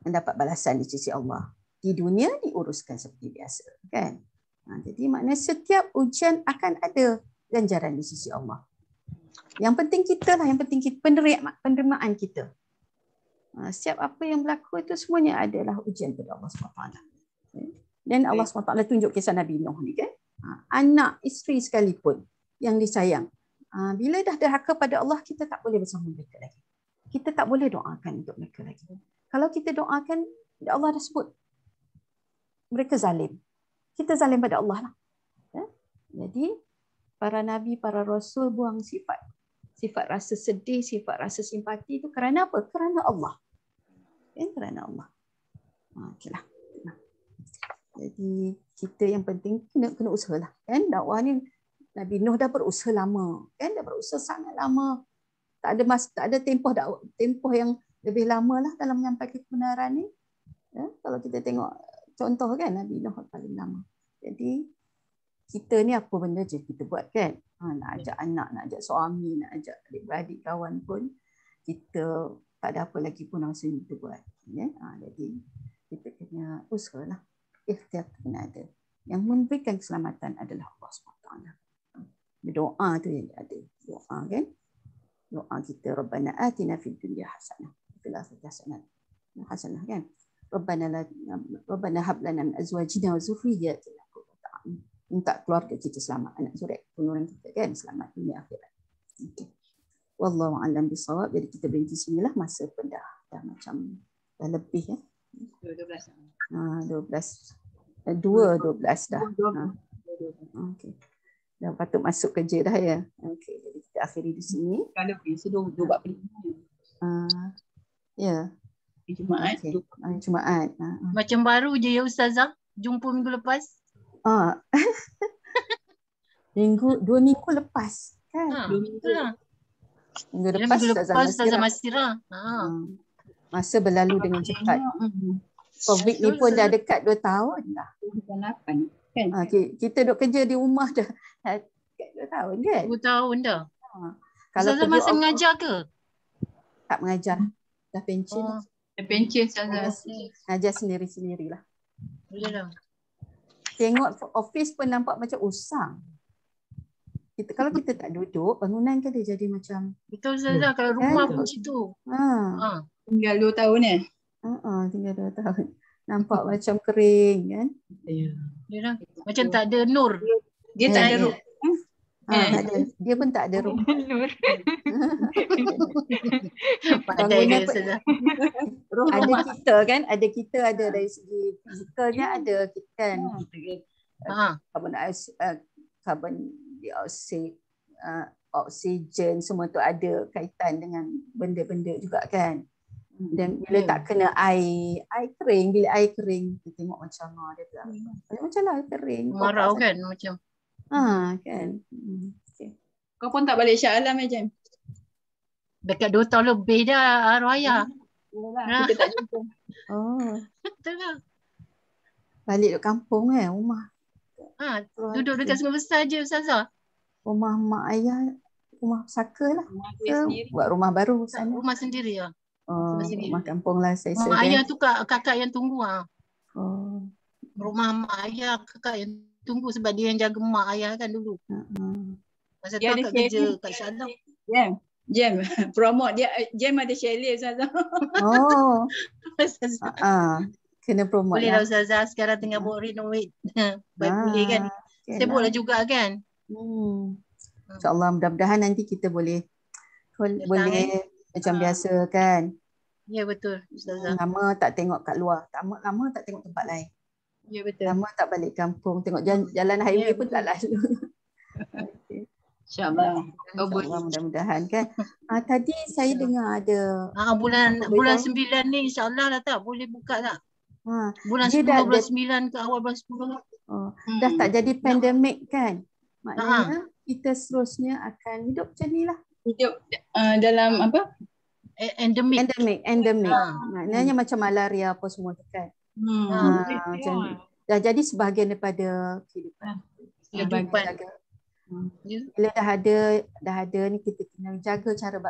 [SPEAKER 1] mendapat balasan di sisi Allah. Di dunia diuruskan seperti biasa kan. Jadi maknanya setiap ujian akan ada ganjaran di sisi Allah. Yang penting kita lah, yang penting kita, penerimaan kita. Setiap apa yang berlaku itu semuanya adalah ujian kepada Allah SWT. Dan Allah SWT tunjuk kisah Nabi Nuh ni kan. Anak isteri sekalipun yang disayang. Bila dah derhaka pada Allah, kita tak boleh bersama mereka lagi. Kita tak boleh doakan untuk mereka lagi. Kalau kita doakan, Allah dah sebut mereka zalim. Kita zalim pada Allah lah. Jadi para nabi, para rasul buang sifat rasa sedih, sifat rasa simpati itu kerana apa? Kerana Allah. Kerana Allah. Okeylah. Jadi kita yang penting kena usahalah kan. Dakwah ni Nabi Nuh dah berusaha lama kan, dah berusaha sangat lama. Tak ada tempoh yang lebih lama lah dalam menyampaikan kebenaran ni. Kalau kita tengok contoh kan, Nabi Nuh paling lama. Jadi kita ni apa benda je kita buat kan. Nak ajak anak, nak ajak suami, nak ajak adik-beradik kawan pun, kita tak ada apa lagi pun langsung kita buat. Jadi kita kena usahalah. Ikhtiar kena ada. Yang memberikan keselamatan adalah Allah SWT. Doa tu yang ada. Doa kan. Doa kita, Rabbana atina fid dunya hasanah. Fil akhirati hasanah. Hasanah kan. Rabbana hab lana min azwajina wa dzurriyyatina qurrata a'yun. Minta keluarga kita selamat, anak zuriat penurunan kita kan, selamat dunia akhirat. Okay. Wallahu a'lam bissawab. Jadi kita berhenti sinilah, masa pun dah macam dah lebih ya. 12 dah. Okey. Dah patut masuk kerja dah ya. Okey, jadi kita akhiri di sini.
[SPEAKER 2] Kalau sudah 25.
[SPEAKER 1] Ya.
[SPEAKER 2] Jumaat.
[SPEAKER 1] Okay. Jumaat.
[SPEAKER 5] Macam baru je ya Ustazah. Jumpa minggu lepas.
[SPEAKER 1] 2 minggu lepas kan?
[SPEAKER 5] 2 minggu lah.
[SPEAKER 1] Minggu lepas
[SPEAKER 5] Ustazah Masira.
[SPEAKER 1] Masa berlalu dengan cepat. COVID ni pun dah dekat 2 tahun dah.
[SPEAKER 2] 8 kan?
[SPEAKER 1] Kita duk kerja di rumah dah dekat 2 tahun kan?
[SPEAKER 6] 2 tahun dah.
[SPEAKER 1] Kalau
[SPEAKER 6] Ustazah masih mengajar ke?
[SPEAKER 1] Tak mengajar. Dah pencen.
[SPEAKER 2] Dah pencen Ustazah.
[SPEAKER 1] Mengajar sendiri-sendirilah.
[SPEAKER 6] Yalah.
[SPEAKER 1] Tengok office pun nampak macam usang. Kalau kita tak duduk, bangunan kan dia jadi macam...
[SPEAKER 6] Betul Ustazah, kalau rumah pun macam tu.
[SPEAKER 2] Tinggal 2 tahun
[SPEAKER 1] tinggal 2 tahun. Nampak macam kering kan?
[SPEAKER 6] Yalah. Macam tak ada nur.
[SPEAKER 2] Dia tak ada roh.
[SPEAKER 1] Tak ada. Dia pun tak ada roh.
[SPEAKER 6] Bangunan pun
[SPEAKER 1] ada kita kan? Ada kita ada dari segi fizikalnya ada kan? Carbon dioksida, oksigen semua tu ada kaitan dengan benda-benda juga kan. Dan bila tak kena air kering, bila air kering kita tengok macam dia bilang macam lah kering.
[SPEAKER 6] Marau kan macam.
[SPEAKER 1] Kan. Okay.
[SPEAKER 2] Kau pun tak balik Shah Alam Jam?
[SPEAKER 6] Dekat 2 tahun lebih dah arwah ayah.
[SPEAKER 2] Kita tak jumpa.
[SPEAKER 6] Betul lah.
[SPEAKER 1] Balik ke kampung rumah.
[SPEAKER 6] Duduk dekat Sungai Besar je Ustazah.
[SPEAKER 1] Rumah mak ayah, rumah Saka lah. Buat rumah baru sana.
[SPEAKER 6] Rumah sendiri lah.
[SPEAKER 1] Rumah kampung lah saya.
[SPEAKER 6] Mak ayah tu kakak yang tunggu Rumah mak ayah kakak yang tunggu sebab dia yang jaga mak ayah kan dulu. Masa tu akak kerja kat Shalom.
[SPEAKER 2] Jam promote dia. Jam ada chalet Ustazah.
[SPEAKER 1] Kena promote.
[SPEAKER 6] Boleh lah Ustazah, sekarang tengah buat renovate. Boleh kan. Sibuklah juga kan.
[SPEAKER 1] InsyaAllah mudah-mudahan nanti kita boleh macam biasa kan.
[SPEAKER 6] Ya betul Ustazah.
[SPEAKER 1] Lama tak tengok kat luar. Lama tak tengok tempat lain.
[SPEAKER 6] Ya betul.
[SPEAKER 1] Lama tak balik kampung. Tengok jalan highway pun tak lalu.
[SPEAKER 2] InsyaAllah.
[SPEAKER 1] Mudah-mudahan kan. Tadi saya dengar ada
[SPEAKER 6] bulan 9 ni insyaAllah dah tak boleh buka tak? Bulan 10, bulan 9 ke awal bulan 10.
[SPEAKER 1] Dah tak jadi pandemik kan? Maknanya kita seterusnya akan hidup macam ni lah.
[SPEAKER 2] Hidup dalam apa?
[SPEAKER 6] Endemik.
[SPEAKER 1] Maknanya macam malaria apa semua tu kan. Macam dah jadi sebahagian daripada kehidupan. Bila dah ada ni kita kena jaga cara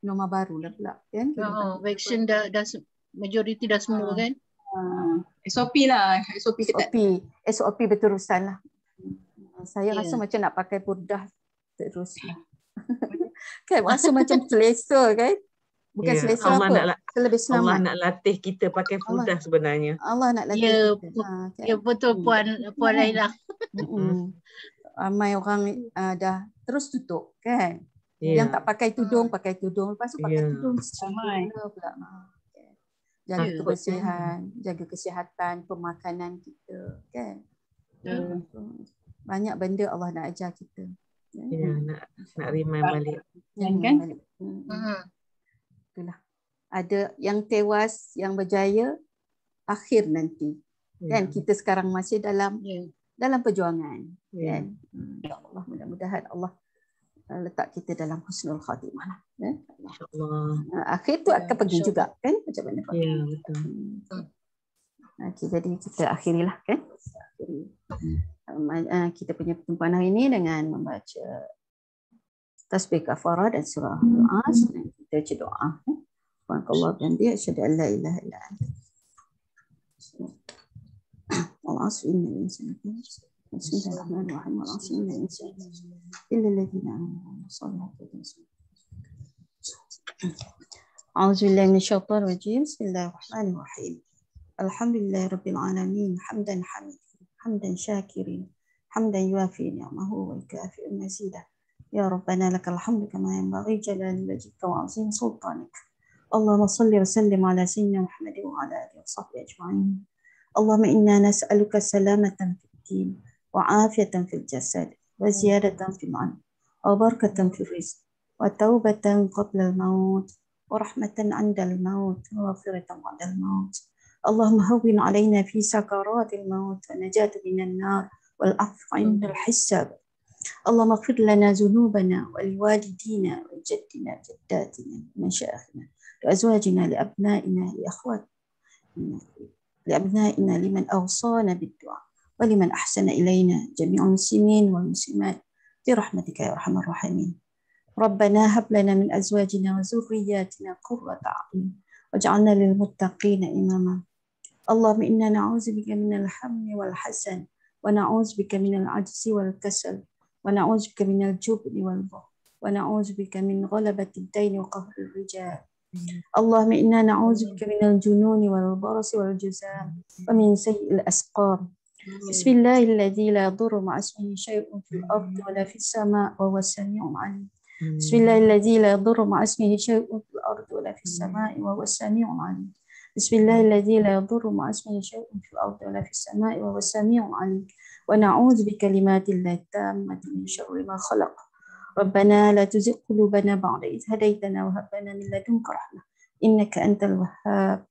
[SPEAKER 1] norma baru lah pula kan.
[SPEAKER 6] Vaksin dah majoriti dah semua kan.
[SPEAKER 2] SOP lah.
[SPEAKER 1] SOP berterusan lah. Saya rasa macam nak pakai purdah terus lah. Kan rasa macam selesa kan. Bukan selesa apa. Lebih selamat.
[SPEAKER 4] Allah nak latih kita pakai purdah sebenarnya.
[SPEAKER 1] Allah nak latih kita.
[SPEAKER 6] Ya betul Puan Laila.
[SPEAKER 1] Ramai orang dah terus tutup kan. Yang tak pakai tudung, pakai tudung. Lepas tu pakai tudung ramai pula. Jaga kebersihan, jaga kesihatan, pemakanan kita kan. Banyak benda Allah nak ajar kita.
[SPEAKER 4] Nak remind balik.
[SPEAKER 2] Kan?
[SPEAKER 1] Itulah. Ada yang tewas, yang berjaya akhir nanti. Kan kita sekarang masih dalam perjuangan kan. Ya Allah, mudah-mudahan Allah letak kita dalam husnul khatimah.
[SPEAKER 4] InsyaAllah.
[SPEAKER 1] Akhir tu akan pergi juga kan macam mana.
[SPEAKER 4] Ya betul.
[SPEAKER 1] Okay, jadi kita akhirilah kan. Kita punya pertemuan hari ini dengan membaca tasbih kafarah dan surah doa. Kita baca doa. Subhanallah dan dia asyhadu an la ilaha illa anta. والعصر إن الإنسان بسم الله الرحمن الرحيم والعصر إن الإنسان إلا الذين آمنوا وعملوا الصالحات أعوذ بالله من الشيطان الرجيم بسم الله الرحمن الرحيم الحمد لله رب العالمين حمدا حميدا حمدا شاكرين حمدا يوافي نعمه ويكافئ مزيدا يا ربنا لك الحمد كما ينبغي جلال وجهك وعظيم سلطانك اللهم صل وسلم على سيدنا محمد وعلى آله وصحبه أجمعين اللهم إنا نسألك سلامة في الدين وعافية في الجسد وزيادة في العلم وبركة في الرزق وتوبة قبل الموت ورحمة عند الموت ومغفرة بعد الموت اللهم هون علينا في سكرات الموت ونجاة من النار والعفو عند الحساب اللهم اغفر لنا ذنوبنا ولوالدينا وجدنا وجداتنا ومشايخنا لأزواجنا لأبنائنا لأخواتنا لأبنائنا لمن أوصانا بالدعاء ولمن أحسن إلينا جميع المسلمين والمسلمات برحمتك يا أرحم الراحمين. ربنا هب لنا من أزواجنا وذرياتنا قرة أعين واجعلنا للمتقين إماما. اللهم إنا نعوذ بك من الهم والحزن ونعوذ بك من العجز والكسل ونعوذ بك من الجبن والبخل ونعوذ بك من غلبة الدين وقهر الرجال. اللهم إنا نعوذ بك من الجنون والبرص والجذام ومن سيء الأسقام. بسم الله الذي لا يضر مع اسمه شيء في الأرض ولا في السماء وهو السميع العليم. بسم الله الذي لا يضر مع اسمه شيء في الأرض ولا في السماء وهو السميع العليم. بسم الله الذي لا يضر مع اسمه شيء في الأرض ولا في السماء وهو السميع العليم. ونعوذ بكلمات الله التامة من شر ما خلق. ربنا لا تزغ قلوبنا بعد إذ هديتنا وهب لنا من لدنك رحمة إنك أنت الوهاب.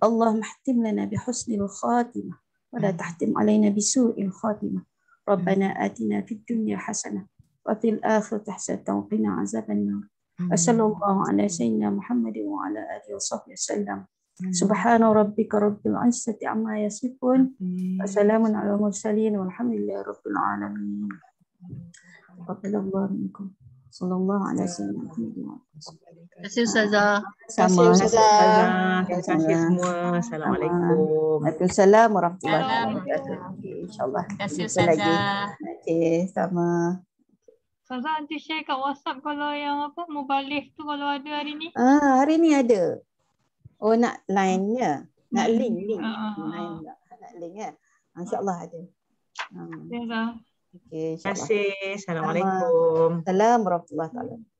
[SPEAKER 1] اللهم اختم لنا بحسن الخاتمة ولا تختم علينا بسوء الخاتمة. ربنا آتنا في الدنيا حسنة وفي الآخرة حسنة وقنا عذاب النار. وصلى الله على سيدنا محمد وعلى آله وصحبه وسلم. سبحان ربك رب العزة عما يصفون وسلام على المرسلين والحمد لله رب العالمين. تقبل الله منكم. صلى الله على سيدنا محمد.
[SPEAKER 6] Terima kasih Ustazah.
[SPEAKER 1] Sama.
[SPEAKER 4] Terima kasih semua. Assalamualaikum.
[SPEAKER 1] Waalaikumsalam warahmatullahi wabarakatuh. InsyaAllah.
[SPEAKER 5] Terima kasih
[SPEAKER 1] Jumpa lagi.
[SPEAKER 5] Ustazah.
[SPEAKER 1] Okey, sama.
[SPEAKER 3] Ustazah nanti share kat WhatsApp kalau yang apa mubalih tu kalau ada hari ni.
[SPEAKER 1] Hari ni ada. Oh, nak line-nya. Nak link. Line nak link ya. InsyaAllah ada.
[SPEAKER 3] Ustazah.
[SPEAKER 1] Okey,
[SPEAKER 4] Terima kasih. Assalamualaikum.
[SPEAKER 1] Assalamualaikum warahmatullahi wabarakatuh.